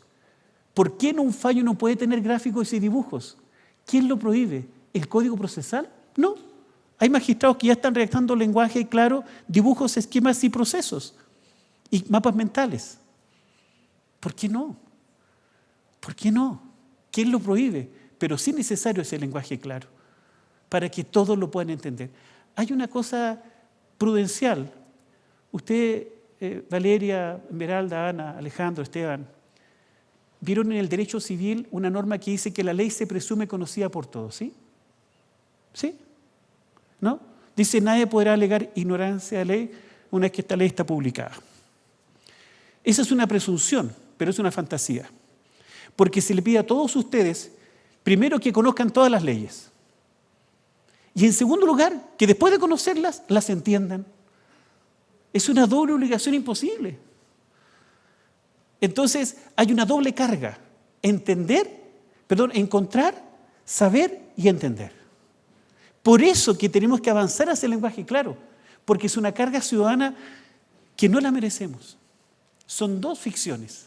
S3: ¿Por qué en un fallo no puede tener gráficos y dibujos? ¿Quién lo prohíbe? ¿El Código Procesal? No. Hay magistrados que ya están redactando lenguaje claro, dibujos, esquemas y procesos y mapas mentales. ¿Por qué no? ¿Por qué no? ¿Quién lo prohíbe? Pero sí es necesario ese lenguaje claro para que todos lo puedan entender. Hay una cosa prudencial. Usted, Valeria, Esmeralda, Ana, Alejandro, Esteban, vieron en el derecho civil una norma que dice que la ley se presume conocida por todos, ¿sí? ¿Sí? ¿No? Dice, nadie podrá alegar ignorancia de la ley una vez que esta ley está publicada. Esa es una presunción, pero es una fantasía. Porque se le pide a todos ustedes, primero, que conozcan todas las leyes. Y en segundo lugar, que después de conocerlas, las entiendan. Es una doble obligación imposible. Entonces, hay una doble carga. Encontrar, saber y entender. Por eso que tenemos que avanzar hacia el lenguaje claro, porque es una carga ciudadana que no la merecemos. Son 2 ficciones,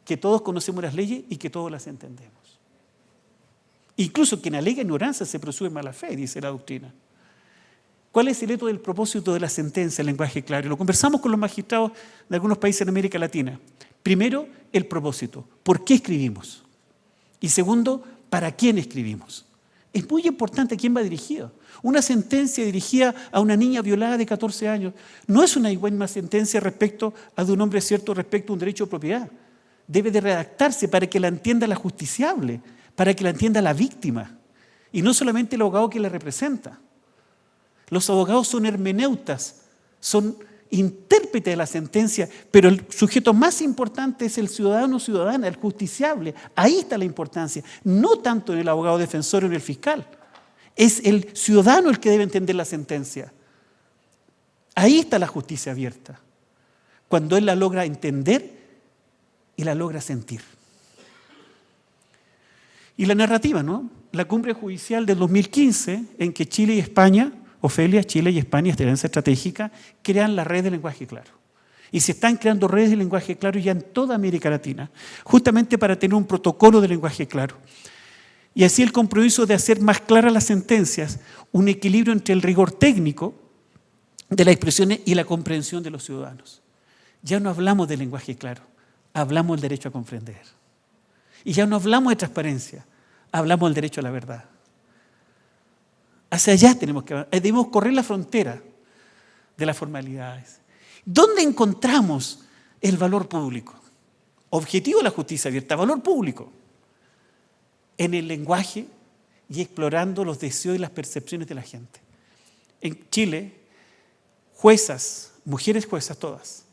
S3: que todos conocemos las leyes y que todos las entendemos. Incluso quien alega ignorancia se presume mala fe, dice la doctrina. ¿Cuál es el hecho del propósito de la sentencia, el lenguaje claro? Y lo conversamos con los magistrados de algunos países en América Latina. Primero, el propósito. ¿Por qué escribimos? Y segundo, ¿para quién escribimos? Es muy importante a quién va dirigido. Una sentencia dirigida a una niña violada de 14 años no es una igual sentencia respecto a de un hombre cierto respecto a un derecho de propiedad. Debe de redactarse para que la entienda la justiciable, para que la entienda la víctima, y no solamente el abogado que la representa. Los abogados son hermeneutas, son intérpretes de la sentencia, pero el sujeto más importante es el ciudadano o ciudadana, el justiciable. Ahí está la importancia, no tanto en el abogado defensor o en el fiscal. Es el ciudadano el que debe entender la sentencia. Ahí está la justicia abierta, cuando él la logra entender y la logra sentir. Y la narrativa, ¿no? La cumbre judicial del 2015, en que Chile y España, Ofelia, Chile y España, esta alianza estratégica, crean la red de lenguaje claro. Y se están creando redes de lenguaje claro ya en toda América Latina, justamente para tener un protocolo de lenguaje claro. Y así el compromiso de hacer más claras las sentencias, un equilibrio entre el rigor técnico de las expresiones y la comprensión de los ciudadanos. Ya no hablamos de lenguaje claro, hablamos del derecho a comprender. Y ya no hablamos de transparencia, hablamos del derecho a la verdad. Hacia allá debemos correr la frontera de las formalidades. ¿Dónde encontramos el valor público? Objetivo de la justicia abierta, valor público. En el lenguaje y explorando los deseos y las percepciones de la gente. En Chile, juezas, mujeres juezas todas,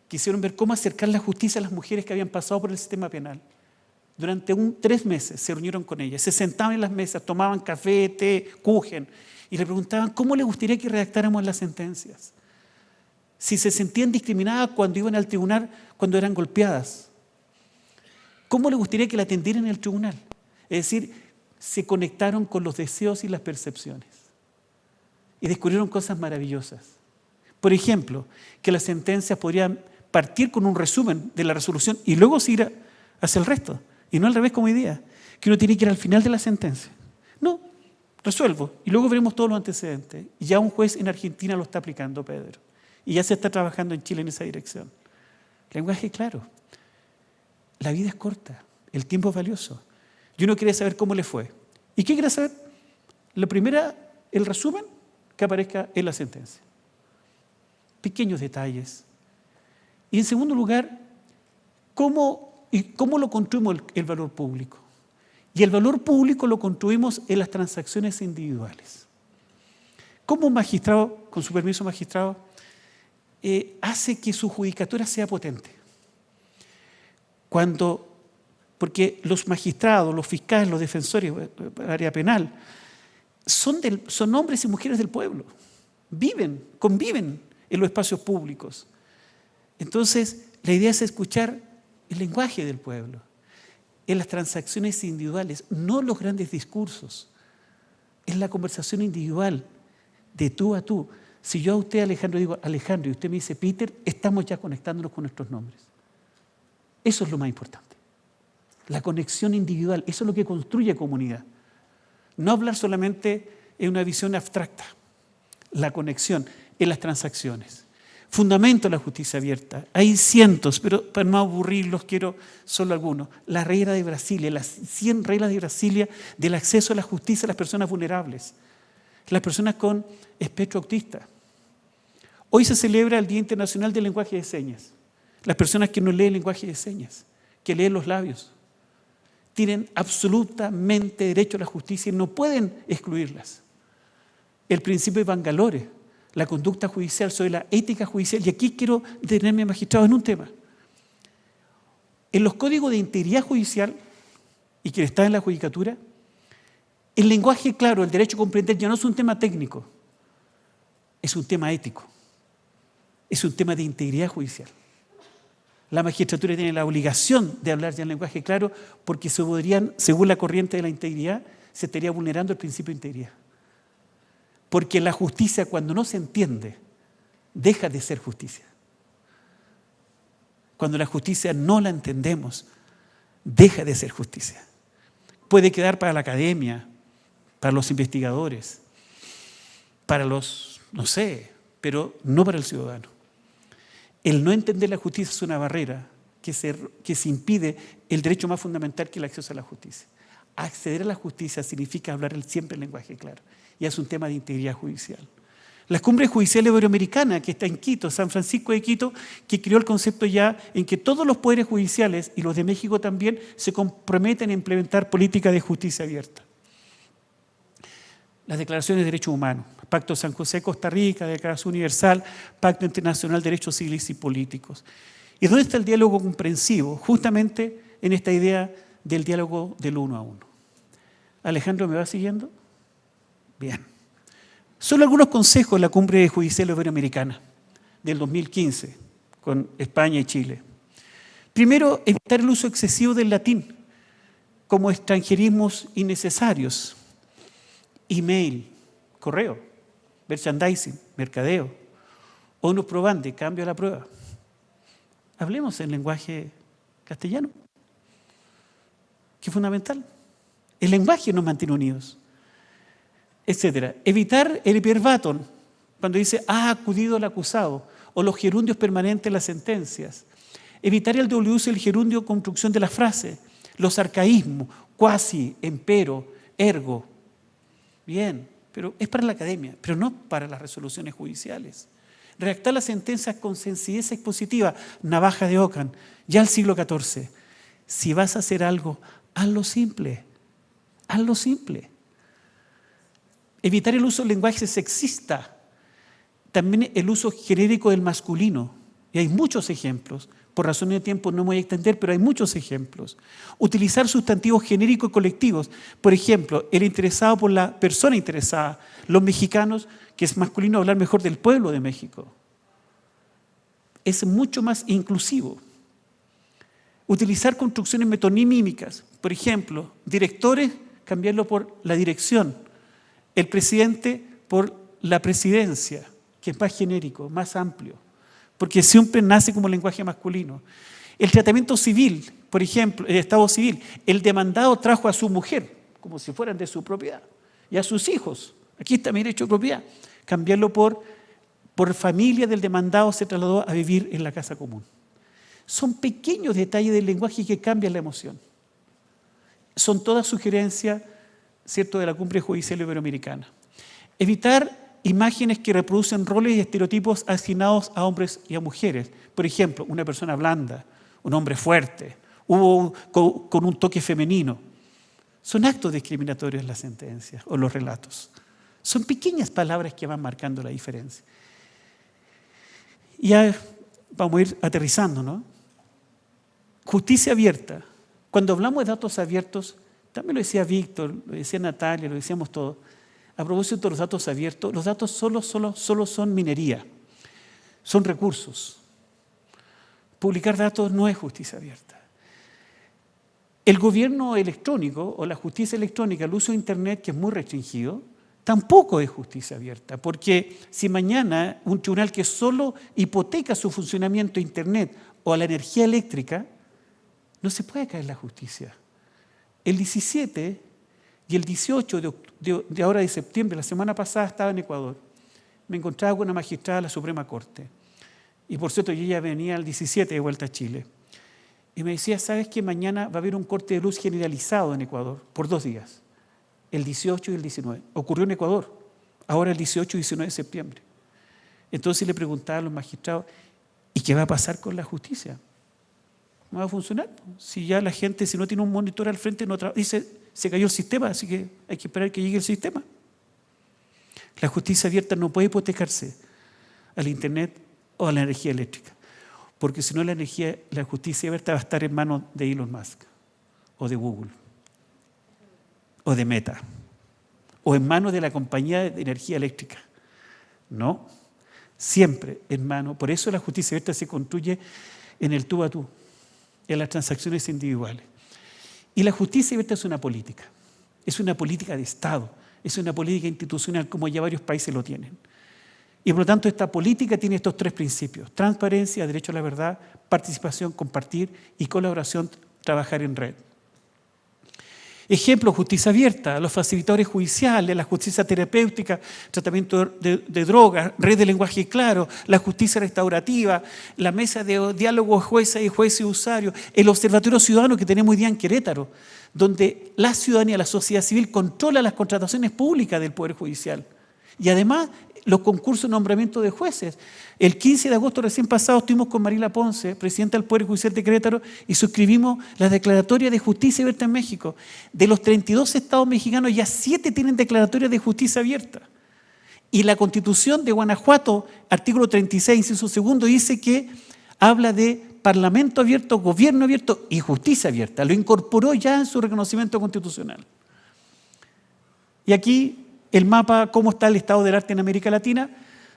S3: quisieron ver cómo acercar la justicia a las mujeres que habían pasado por el sistema penal. Durante 3 meses se reunieron con ellas, se sentaban en las mesas, tomaban café, té, kuchen, y le preguntaban cómo les gustaría que redactáramos las sentencias. Si se sentían discriminadas cuando iban al tribunal, cuando eran golpeadas. ¿Cómo les gustaría que la atendieran en el tribunal? Es decir, se conectaron con los deseos y las percepciones. Y descubrieron cosas maravillosas. Por ejemplo, que las sentencias podrían partir con un resumen de la resolución y luego seguir hacia el resto. Y no al revés como hoy día, que uno tiene que ir al final de la sentencia. No, resuelvo. Y luego veremos todos los antecedentes. Y ya un juez en Argentina lo está aplicando, Pedro. Y ya se está trabajando en Chile en esa dirección. Lenguaje claro. La vida es corta, el tiempo es valioso. Y uno quiere saber cómo le fue. ¿Y qué quiere saber? La primera, el resumen que aparezca en la sentencia. Pequeños detalles. Y en segundo lugar, ¿cómo lo construimos el valor público? Y el valor público lo construimos en las transacciones individuales. ¿Cómo un magistrado, con su permiso magistrado, hace que su judicatura sea potente? Porque los magistrados, los fiscales, los defensores del área penal son hombres y mujeres del pueblo, conviven en los espacios públicos. Entonces, la idea es escuchar el lenguaje del pueblo en las transacciones individuales, no los grandes discursos, en la conversación individual, de tú a tú. Si yo a usted, Alejandro, digo Alejandro y usted me dice Peter, estamos ya conectándonos con nuestros nombres. Eso es lo más importante. La conexión individual, eso es lo que construye comunidad. No hablar solamente en una visión abstracta. La conexión en las transacciones. Fundamento de la justicia abierta. Hay cientos, pero para no aburrirlos quiero solo algunos. La regla de Brasilia, las 100 reglas de Brasilia del acceso a la justicia a las personas vulnerables. Las personas con espectro autista. Hoy se celebra el Día Internacional del Lenguaje de Señas. Las personas que no leen lenguaje de señas, que leen los labios, tienen absolutamente derecho a la justicia y no pueden excluirlas. El principio de Bangalore, la conducta judicial sobre la ética judicial, y aquí quiero detenerme, magistrado, en un tema. En los códigos de integridad judicial, y que está en la judicatura, el lenguaje claro, el derecho a comprender, ya no es un tema técnico, es un tema ético, es un tema de integridad judicial. La magistratura tiene la obligación de hablar ya en lenguaje claro porque según la corriente de la integridad, se estaría vulnerando el principio de integridad. Porque la justicia, cuando no se entiende, deja de ser justicia. Cuando la justicia no la entendemos, deja de ser justicia. Puede quedar para la academia, para los investigadores, para los, no sé, pero no para el ciudadano. El no entender la justicia es una barrera que se impide el derecho más fundamental, que es el acceso a la justicia. Acceder a la justicia significa hablar siempre el lenguaje claro, y es un tema de integridad judicial. La Cumbre Judicial Iberoamericana, que está en Quito, San Francisco de Quito, que creó el concepto ya en que todos los poderes judiciales, y los de México también, se comprometen a implementar políticas de justicia abierta. Las declaraciones de derechos humanos, Pacto de San José, Costa Rica, Declaración Universal, Pacto Internacional de Derechos Civiles y Políticos. ¿Y dónde está el diálogo comprensivo? Justamente en esta idea del diálogo del uno a uno. Alejandro, ¿me va siguiendo? Bien. Solo algunos consejos de la Cumbre Judicial Iberoamericana del 2015 con España y Chile. Primero, evitar el uso excesivo del latín. como extranjerismos innecesarios, email, correo, merchandising, mercadeo, onus probandi, cambio a la prueba. Hablemos en lenguaje castellano, que es fundamental. El lenguaje nos mantiene unidos, etc. Evitar el hiperbaton, cuando dice ha acudido el acusado, o los gerundios permanentes en las sentencias. Evitar el doble uso del gerundio construcción de la frase, los arcaísmos, cuasi, empero, ergo. Bien, pero es para la academia, pero no para las resoluciones judiciales. Redactar las sentencias con sencillez expositiva, navaja de Ockham, ya al siglo XIV. Si vas a hacer algo, hazlo simple. Hazlo simple. Evitar el uso del lenguaje sexista. También el uso genérico del masculino. Y hay muchos ejemplos. Por razones de tiempo no me voy a extender, pero hay muchos ejemplos. Utilizar sustantivos genéricos y colectivos. Por ejemplo, el interesado por la persona interesada. Los mexicanos, que es masculino, hablar mejor del pueblo de México. Es mucho más inclusivo. Utilizar construcciones metonímicas. Por ejemplo, directores, cambiarlo por la dirección. El presidente por la presidencia, que es más genérico, más amplio, porque siempre nace como lenguaje masculino. El tratamiento civil, por ejemplo, el estado civil, el demandado trajo a su mujer, como si fueran de su propiedad, y a sus hijos. Aquí está mi derecho de propiedad. Cambiarlo por familia del demandado se trasladó a vivir en la casa común. Son pequeños detalles del lenguaje que cambian la emoción. Son todas sugerencias, ¿cierto?, de la Cumbre Judicial Iberoamericana. Evitar imágenes que reproducen roles y estereotipos asignados a hombres y a mujeres. Por ejemplo, una persona blanda, un hombre fuerte, con un toque femenino. Son actos discriminatorios las sentencias o los relatos. Son pequeñas palabras que van marcando la diferencia. Ya vamos a ir aterrizando, ¿no? Justicia abierta. Cuando hablamos de datos abiertos, también lo decía Víctor, lo decía Natalia, lo decíamos todos. A propósito de los datos abiertos, los datos solo son minería, son recursos. Publicar datos no es justicia abierta. El gobierno electrónico o la justicia electrónica, el uso de Internet, que es muy restringido, tampoco es justicia abierta, porque si mañana un tribunal que solo hipoteca su funcionamiento a Internet o a la energía eléctrica, no se puede caer la justicia. El 17 y el 18 de ahora de septiembre, la semana pasada estaba en Ecuador. Me encontraba con una magistrada de la Suprema Corte. Y por cierto, yo ya venía el 17 de vuelta a Chile. Y me decía, ¿sabes que mañana va a haber un corte de luz generalizado en Ecuador por 2 días? El 18 y el 19. Ocurrió en Ecuador, ahora el 18 y 19 de septiembre. Entonces le preguntaba a los magistrados, ¿y qué va a pasar con la justicia? No va a funcionar. Si ya la gente, si no tiene un monitor al frente, no dice, se cayó el sistema, así que hay que esperar que llegue el sistema. La justicia abierta no puede hipotecarse al Internet o a la energía eléctrica, porque si no la justicia abierta va a estar en manos de Elon Musk, o de Google, o de Meta, o en manos de la compañía de energía eléctrica. No, siempre en manos. Por eso la justicia abierta se construye en el tú a tú, en las transacciones individuales. Y la justicia abierta es una política de Estado, es una política institucional como ya varios países lo tienen. Y por lo tanto esta política tiene estos 3 principios: transparencia, derecho a la verdad, participación, compartir y colaboración, trabajar en red. Ejemplo, justicia abierta, los facilitadores judiciales, la justicia terapéutica, tratamiento de drogas, red de lenguaje claro, la justicia restaurativa, la mesa de diálogo jueza y usuario, el observatorio ciudadano que tenemos hoy día en Querétaro, donde la ciudadanía, la sociedad civil controla las contrataciones públicas del Poder Judicial. Y además los concursos de nombramiento de jueces. El 15 de agosto recién pasado estuvimos con Marila Ponce, presidenta del Poder Judicial de Querétaro, y suscribimos la declaratoria de justicia abierta en México. De los 32 estados mexicanos, ya 7 tienen declaratoria de justicia abierta. Y la Constitución de Guanajuato, artículo 36, inciso segundo, dice que habla de parlamento abierto, gobierno abierto y justicia abierta. Lo incorporó ya en su reconocimiento constitucional. Y aquí el mapa, cómo está el estado del arte en América Latina.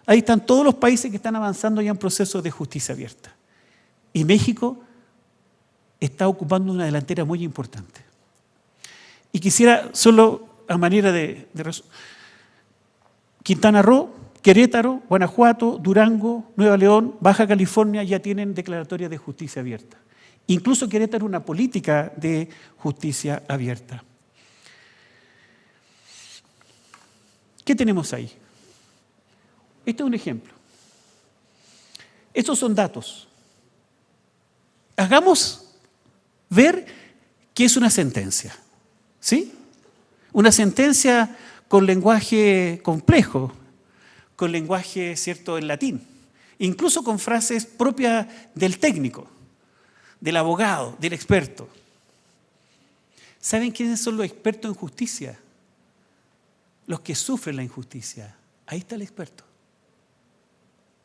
S3: Ahí están todos los países que están avanzando ya en procesos de justicia abierta. Y México está ocupando una delantera muy importante. Y quisiera solo a manera Quintana Roo, Querétaro, Guanajuato, Durango, Nueva León, Baja California ya tienen declaratoria de justicia abierta. Incluso Querétaro una política de justicia abierta. ¿Qué tenemos ahí? Este es un ejemplo. Estos son datos. Hagamos ver qué es una sentencia. ¿Sí? Una sentencia con lenguaje complejo, con lenguaje, ¿cierto?, en latín, incluso con frases propias del técnico, del abogado, del experto. ¿Saben quiénes son los expertos en justicia? Los que sufren la injusticia. Ahí está el experto.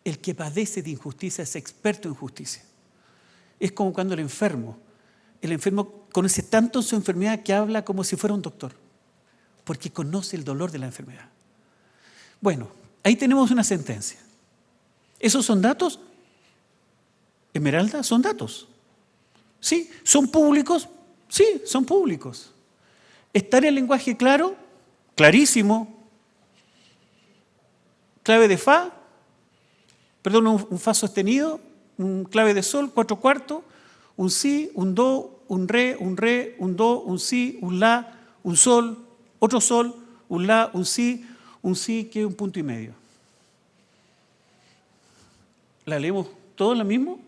S3: El que padece de injusticia es experto en justicia. Es como cuando el enfermo conoce tanto su enfermedad que habla como si fuera un doctor, porque conoce el dolor de la enfermedad. Bueno, ahí tenemos una sentencia. ¿Esos son datos? Esmeralda, son datos. ¿Sí? ¿Son públicos? Sí, son públicos. ¿Está en el lenguaje claro? Clarísimo. Clave de fa, perdón, un fa sostenido, un clave de sol, 4/4, un si, un do, un re, un do, un si, un la, un sol, otro sol, un la, un si, que es un punto y medio. ¿La leemos todo lo mismo?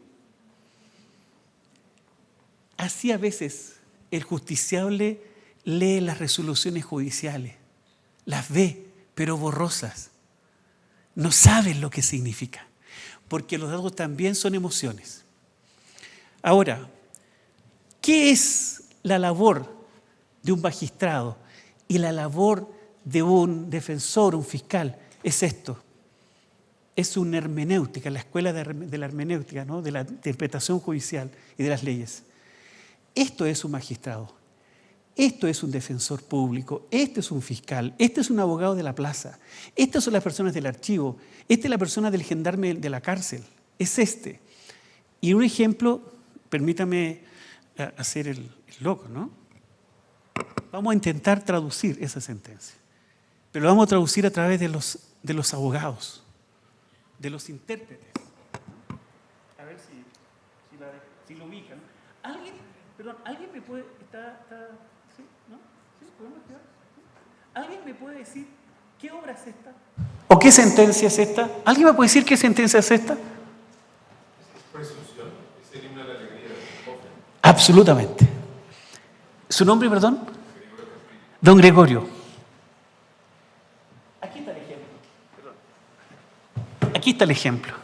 S3: Así a veces el justiciable lee las resoluciones judiciales, las ve, pero borrosas. No saben lo que significa, porque los datos también son emociones. Ahora, ¿qué es la labor de un magistrado y la labor de un defensor, un fiscal? Es esto. Es una hermenéutica, la escuela de la hermenéutica, ¿no?, de la interpretación judicial y de las leyes. Esto es un magistrado, esto es un defensor público, este es un fiscal, este es un abogado de la plaza, estas son las personas del archivo, esta es la persona del gendarme de la cárcel, es este. Y un ejemplo, permítame hacer el loco, ¿no? Vamos a intentar traducir esa sentencia, pero lo vamos a traducir a través de los abogados, de los intérpretes. A ver si lo ubican. ¿Alguien me puede... ¿sí? ¿No? ¿Sí? ¿Podemos estudiar? ¿Alguien me puede decir qué obra es esta? ¿O qué sentencia es esta? ¿Alguien me puede decir qué sentencia es esta? Es presunción, es el himno de la alegría de Beethoven. Absolutamente. ¿Su nombre, perdón? Don Gregorio. Aquí está el ejemplo. Aquí está el ejemplo.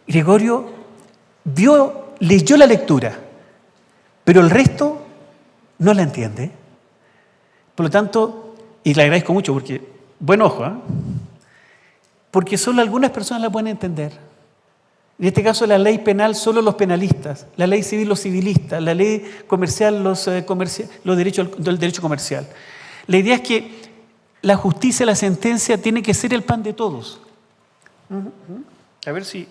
S3: Gregorio leyó la lectura, pero el resto no la entiende. Por lo tanto, y le agradezco mucho porque, buen ojo, ¿eh? Porque solo algunas personas la pueden entender. En este caso, la ley penal, solo los penalistas, la ley civil, los civilistas, la ley comercial, los derechos del derecho comercial. La idea es que la justicia, la sentencia, tiene que ser el pan de todos. A ver si...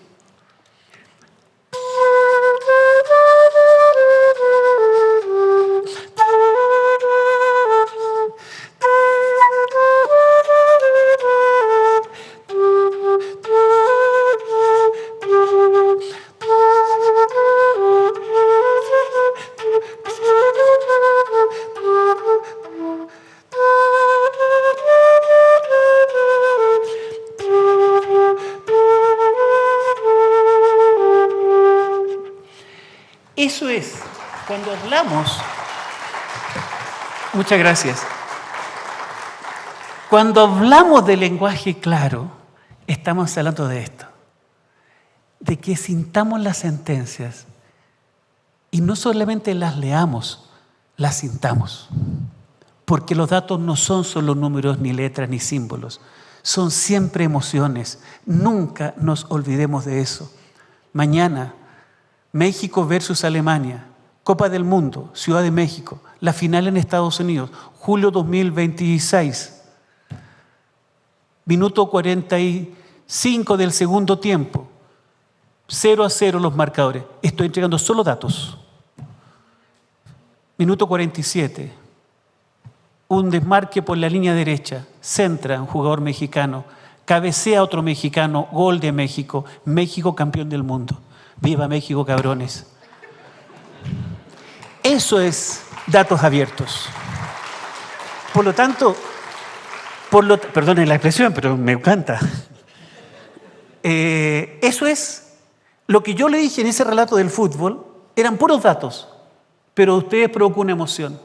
S3: Eso es, cuando hablamos, muchas gracias, cuando hablamos de lenguaje claro, estamos hablando de esto, de que sintamos las sentencias y no solamente las leamos, las sintamos, porque los datos no son solo números, ni letras, ni símbolos, son siempre emociones, nunca nos olvidemos de eso. Mañana, México versus Alemania, Copa del Mundo, Ciudad de México, la final en Estados Unidos, julio 2026, minuto 45 del segundo tiempo, 0-0 los marcadores. Estoy entregando solo datos. Minuto 47. un desmarque por la línea derecha, centra un jugador mexicano, cabecea otro mexicano, gol de México, México campeón del mundo. ¡Viva México, cabrones! Eso es datos abiertos. Por lo tanto, perdonen la expresión, pero me encanta. Eso es lo que yo le dije en ese relato del fútbol, eran puros datos, pero ustedes provocan una emoción.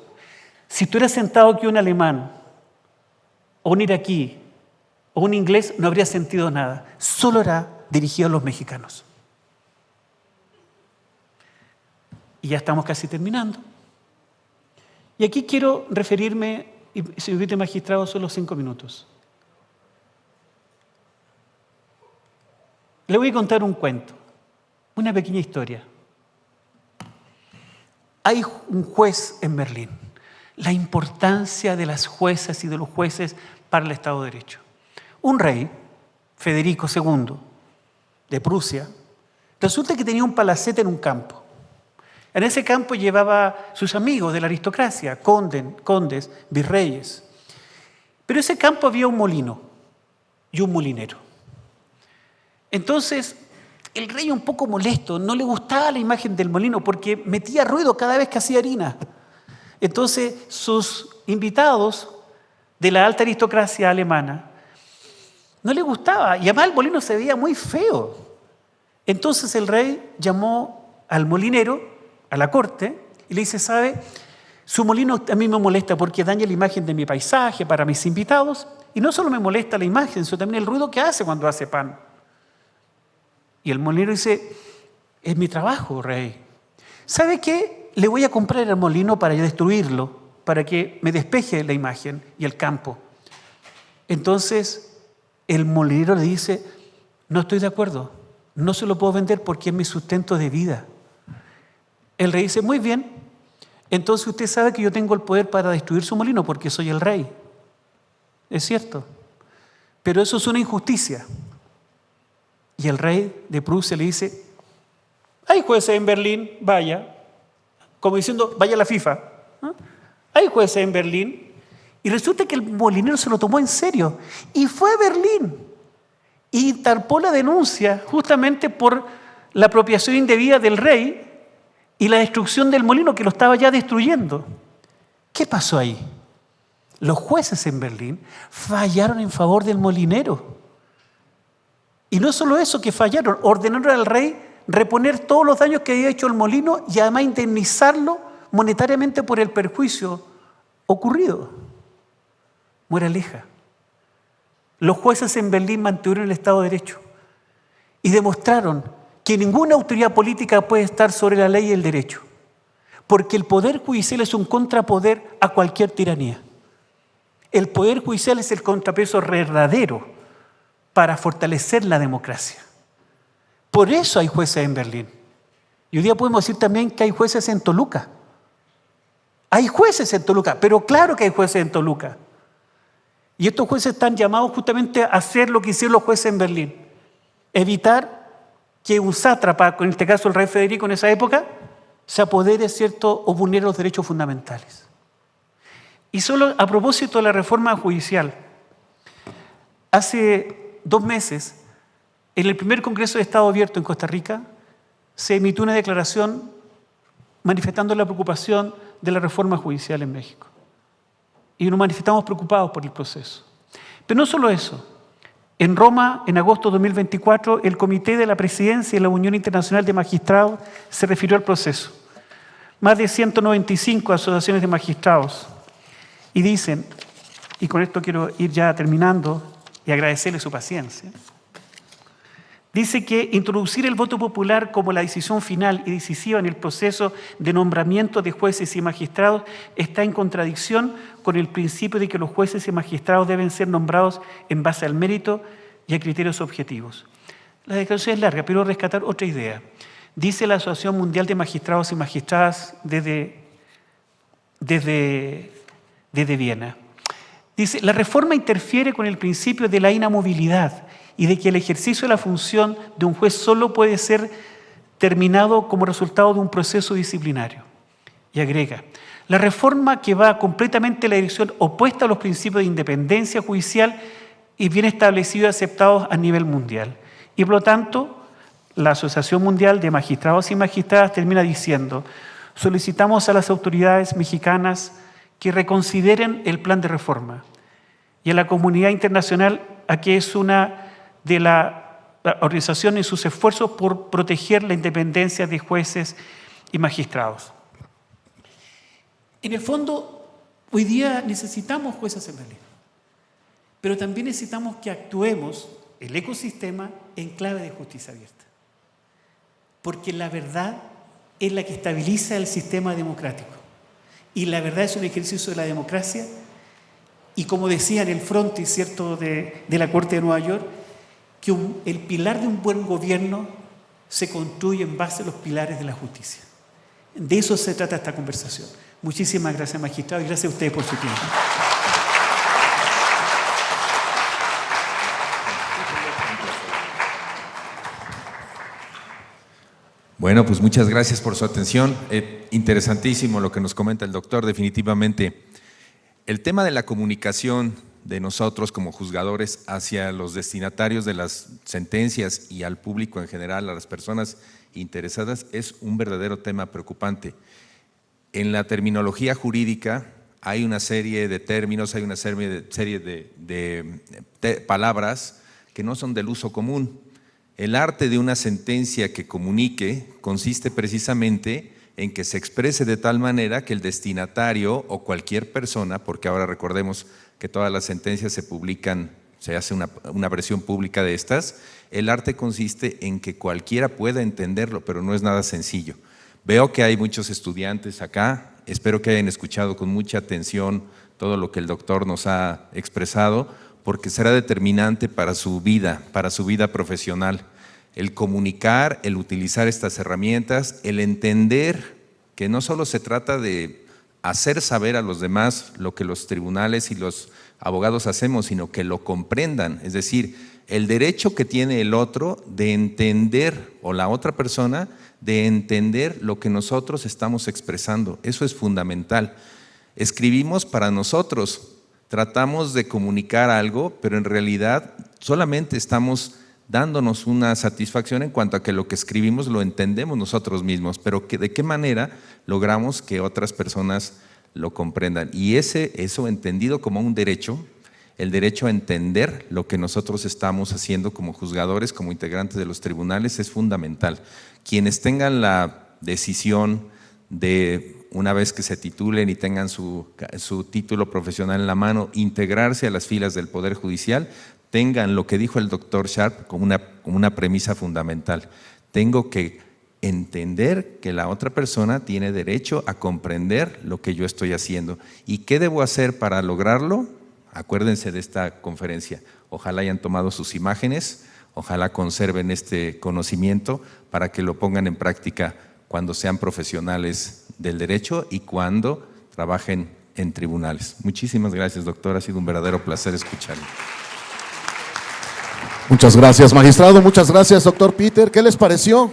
S3: Si estuviera sentado aquí un alemán, o un iraquí, o un inglés, no habría sentido nada. Solo era dirigido a los mexicanos. Y ya estamos casi terminando. Y aquí quiero referirme, y si me permite, magistrado, solo 5 minutos. Le voy a contar un cuento, una pequeña historia. Hay un juez en Berlín. La importancia de las juezas y de los jueces para el Estado de Derecho. Un rey, Federico II, de Prusia, resulta que tenía un palacete en un campo. En ese campo llevaba sus amigos de la aristocracia, condes, virreyes. Pero en ese campo había un molino y un molinero. Entonces, el rey, un poco molesto, no le gustaba la imagen del molino porque metía ruido cada vez que hacía harina. Entonces, sus invitados de la alta aristocracia alemana no le gustaba, y además el molino se veía muy feo. Entonces el rey llamó al molinero a la corte y le dice: ¿sabe? Su molino a mí me molesta porque daña la imagen de mi paisaje para mis invitados, y no solo me molesta la imagen, sino también el ruido que hace cuando hace pan. Y el molinero dice: es mi trabajo, rey. ¿Sabe qué? Le voy a comprar el molino para destruirlo, para que me despeje la imagen y el campo. Entonces el molinero le dice: no estoy de acuerdo, no se lo puedo vender porque es mi sustento de vida. El rey dice: muy bien, entonces usted sabe que yo tengo el poder para destruir su molino porque soy el rey. Es cierto, pero eso es una injusticia. Y el rey de Prusia le dice: hay jueces en Berlín, vaya, como diciendo, vaya a la FIFA. ¿No? Hay jueces en Berlín. Y resulta que el molinero se lo tomó en serio y fue a Berlín y tarpó la denuncia justamente por la apropiación indebida del rey y la destrucción del molino que lo estaba ya destruyendo. ¿Qué pasó ahí? Los jueces en Berlín fallaron en favor del molinero. Y no solo eso, que fallaron, ordenaron al rey reponer todos los daños que había hecho el molino y además indemnizarlo monetariamente por el perjuicio ocurrido. Moraleja: los jueces en Berlín mantuvieron el Estado de Derecho y demostraron que ninguna autoridad política puede estar sobre la ley y el derecho, porque el poder judicial es un contrapoder a cualquier tiranía. El poder judicial es el contrapeso verdadero para fortalecer la democracia. Por eso hay jueces en Berlín. Y hoy día podemos decir también que hay jueces en Toluca. Hay jueces en Toluca, pero claro que hay jueces en Toluca. Y estos jueces están llamados justamente a hacer lo que hicieron los jueces en Berlín: evitar que un sátrapa, en este caso el rey Federico en esa época, se apodere, ¿cierto?, o vulnere los derechos fundamentales. Y solo a propósito de la reforma judicial, hace 2 meses, en el primer Congreso de Estado Abierto en Costa Rica, se emitió una declaración manifestando la preocupación de la reforma judicial en México. Y nos manifestamos preocupados por el proceso. Pero no solo eso. En Roma, en agosto de 2024, el Comité de la Presidencia y la Unión Internacional de Magistrados se refirió al proceso. Más de 195 asociaciones de magistrados. Y dicen, y con esto quiero ir ya terminando y agradecerle su paciencia, dice que introducir el voto popular como la decisión final y decisiva en el proceso de nombramiento de jueces y magistrados está en contradicción con el principio de que los jueces y magistrados deben ser nombrados en base al mérito y a criterios objetivos. La declaración es larga, pero rescatar otra idea. Dice la Asociación Mundial de Magistrados y Magistradas desde Viena. Dice: la reforma interfiere con el principio de la inamovilidad y de que el ejercicio de la función de un juez solo puede ser terminado como resultado de un proceso disciplinario. Y agrega, la reforma que va completamente en la dirección opuesta a los principios de independencia judicial y bien establecidos y aceptados a nivel mundial. Y por lo tanto, la Asociación Mundial de Magistrados y Magistradas termina diciendo, solicitamos a las autoridades mexicanas que reconsideren el plan de reforma y a la comunidad internacional a que es una de las organizaciones en sus esfuerzos por proteger la independencia de jueces y magistrados. En el fondo, hoy día necesitamos jueces en la ley, pero también necesitamos que actuemos el ecosistema en clave de justicia abierta, porque la verdad es la que estabiliza el sistema democrático y la verdad es un ejercicio de la democracia y como decía en el frontis, ¿cierto?, de la Corte de Nueva York, que el pilar de un buen gobierno se construye en base a los pilares de la justicia. De eso se trata esta conversación. Muchísimas gracias, magistrado, y gracias a ustedes por su tiempo.
S2: Bueno, pues muchas gracias por su atención. Interesantísimo lo que nos comenta el doctor, definitivamente. El tema de la comunicación de nosotros como juzgadores hacia los destinatarios de las sentencias y al público en general, a las personas interesadas, es un verdadero tema preocupante. En la terminología jurídica hay una serie de términos, hay una serie de palabras que no son del uso común. El arte de una sentencia que comunique consiste precisamente en que se exprese de tal manera que el destinatario o cualquier persona, porque ahora recordemos que todas las sentencias se publican, se hace una versión pública de estas, el arte consiste en que cualquiera pueda entenderlo, pero no es nada sencillo. Veo que hay muchos estudiantes acá, espero que hayan escuchado con mucha atención todo lo que el doctor nos ha expresado, porque será determinante para su vida profesional. El comunicar, el utilizar estas herramientas, el entender que no solo se trata de hacer saber a los demás lo que los tribunales y los abogados hacemos, sino que lo comprendan, es decir, el derecho que tiene el otro de entender, o la otra persona, de entender lo que nosotros estamos expresando. Eso es fundamental. Escribimos para nosotros, tratamos de comunicar algo, pero en realidad solamente estamos dándonos una satisfacción en cuanto a que lo que escribimos lo entendemos nosotros mismos, pero ¿de qué manera logramos que otras personas lo comprendan? Y eso entendido como un derecho, el derecho a entender lo que nosotros estamos haciendo como juzgadores, como integrantes de los tribunales, es fundamental. Quienes tengan la decisión de, una vez que se titulen y tengan su título profesional en la mano, integrarse a las filas del Poder Judicial, tengan lo que dijo el doctor Sharp como una premisa fundamental. Tengo que entender que la otra persona tiene derecho a comprender lo que yo estoy haciendo. ¿Y qué debo hacer para lograrlo? Acuérdense de esta conferencia. Ojalá hayan tomado sus imágenes, ojalá conserven este conocimiento para que lo pongan en práctica cuando sean profesionales del derecho y cuando trabajen en tribunales. Muchísimas gracias, doctor. Ha sido un verdadero placer escucharlo.
S1: Muchas gracias, magistrado. Muchas gracias, doctor Peter. ¿Qué les pareció?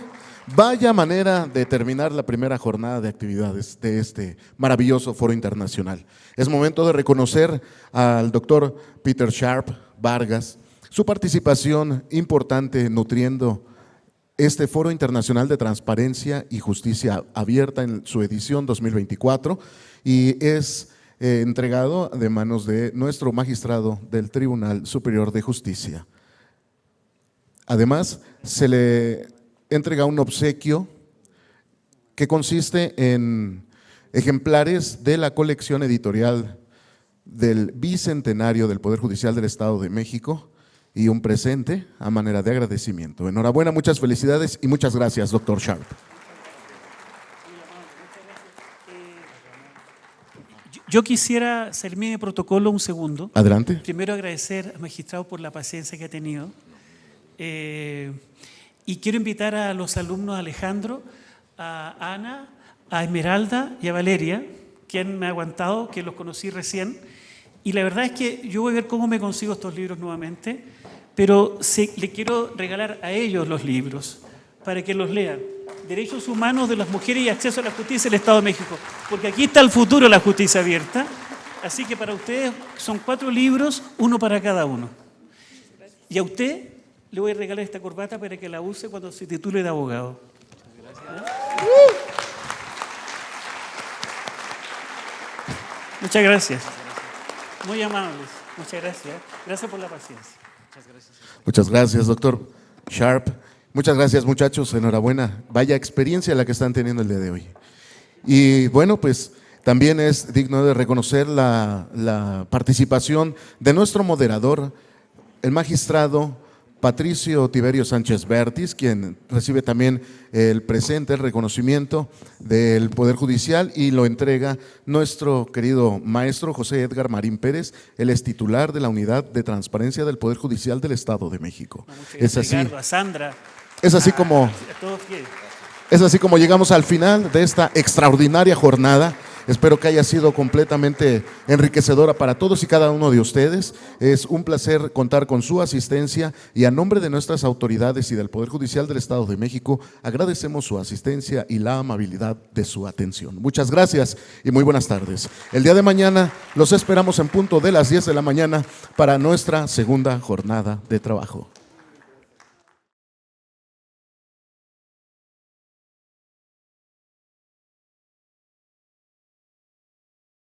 S1: Vaya manera de terminar la primera jornada de actividades de este maravilloso foro internacional. Es momento de reconocer al doctor Peter Sharp Vargas, su participación importante nutriendo este foro internacional de transparencia y justicia abierta en su edición 2024 y es entregado de manos de nuestro magistrado del Tribunal Superior de Justicia. Además, se le entrega un obsequio que consiste en ejemplares de la colección editorial del Bicentenario del Poder Judicial del Estado de México y un presente a manera de agradecimiento. Enhorabuena, muchas felicidades y muchas gracias, doctor Sharp.
S3: Yo quisiera salirme de protocolo un segundo.
S1: Adelante.
S3: Primero agradecer al magistrado por la paciencia que ha tenido. Y quiero invitar a los alumnos, a Alejandro, a Ana, a Esmeralda y a Valeria, que me ha aguantado, que los conocí recién. Y la verdad es que yo voy a ver cómo me consigo estos libros nuevamente, pero le quiero regalar a ellos los libros para que los lean. Derechos Humanos de las Mujeres y Acceso a la Justicia del Estado de México, porque aquí está el futuro de la justicia abierta. Así que para ustedes son 4 libros, uno para cada uno. Y a usted le voy a regalar esta corbata para que la use cuando se titule de abogado. Muchas gracias. Muy amables. Muchas gracias. Gracias por la paciencia.
S1: Muchas gracias, doctor Sharp. Muchas gracias, muchachos. Enhorabuena. Vaya experiencia la que están teniendo el día de hoy. Y bueno, pues también es digno de reconocer la participación de nuestro moderador, el magistrado Patricio Tiberio Sánchez Bertis, quien recibe también el presente, el reconocimiento del Poder Judicial, y lo entrega nuestro querido maestro José Edgar Marín Pérez. Él es titular de la Unidad de Transparencia del Poder Judicial del Estado de México. Es así,
S3: Ricardo, a Sandra.
S1: es así como...
S3: A todos ustedes.
S1: Es así como llegamos al final de esta extraordinaria jornada. Espero que haya sido completamente enriquecedora para todos y cada uno de ustedes. Es un placer contar con su asistencia y a nombre de nuestras autoridades y del Poder Judicial del Estado de México, agradecemos su asistencia y la amabilidad de su atención. Muchas gracias y muy buenas tardes. El día de mañana los esperamos en punto de las 10 de la mañana para nuestra segunda jornada de trabajo.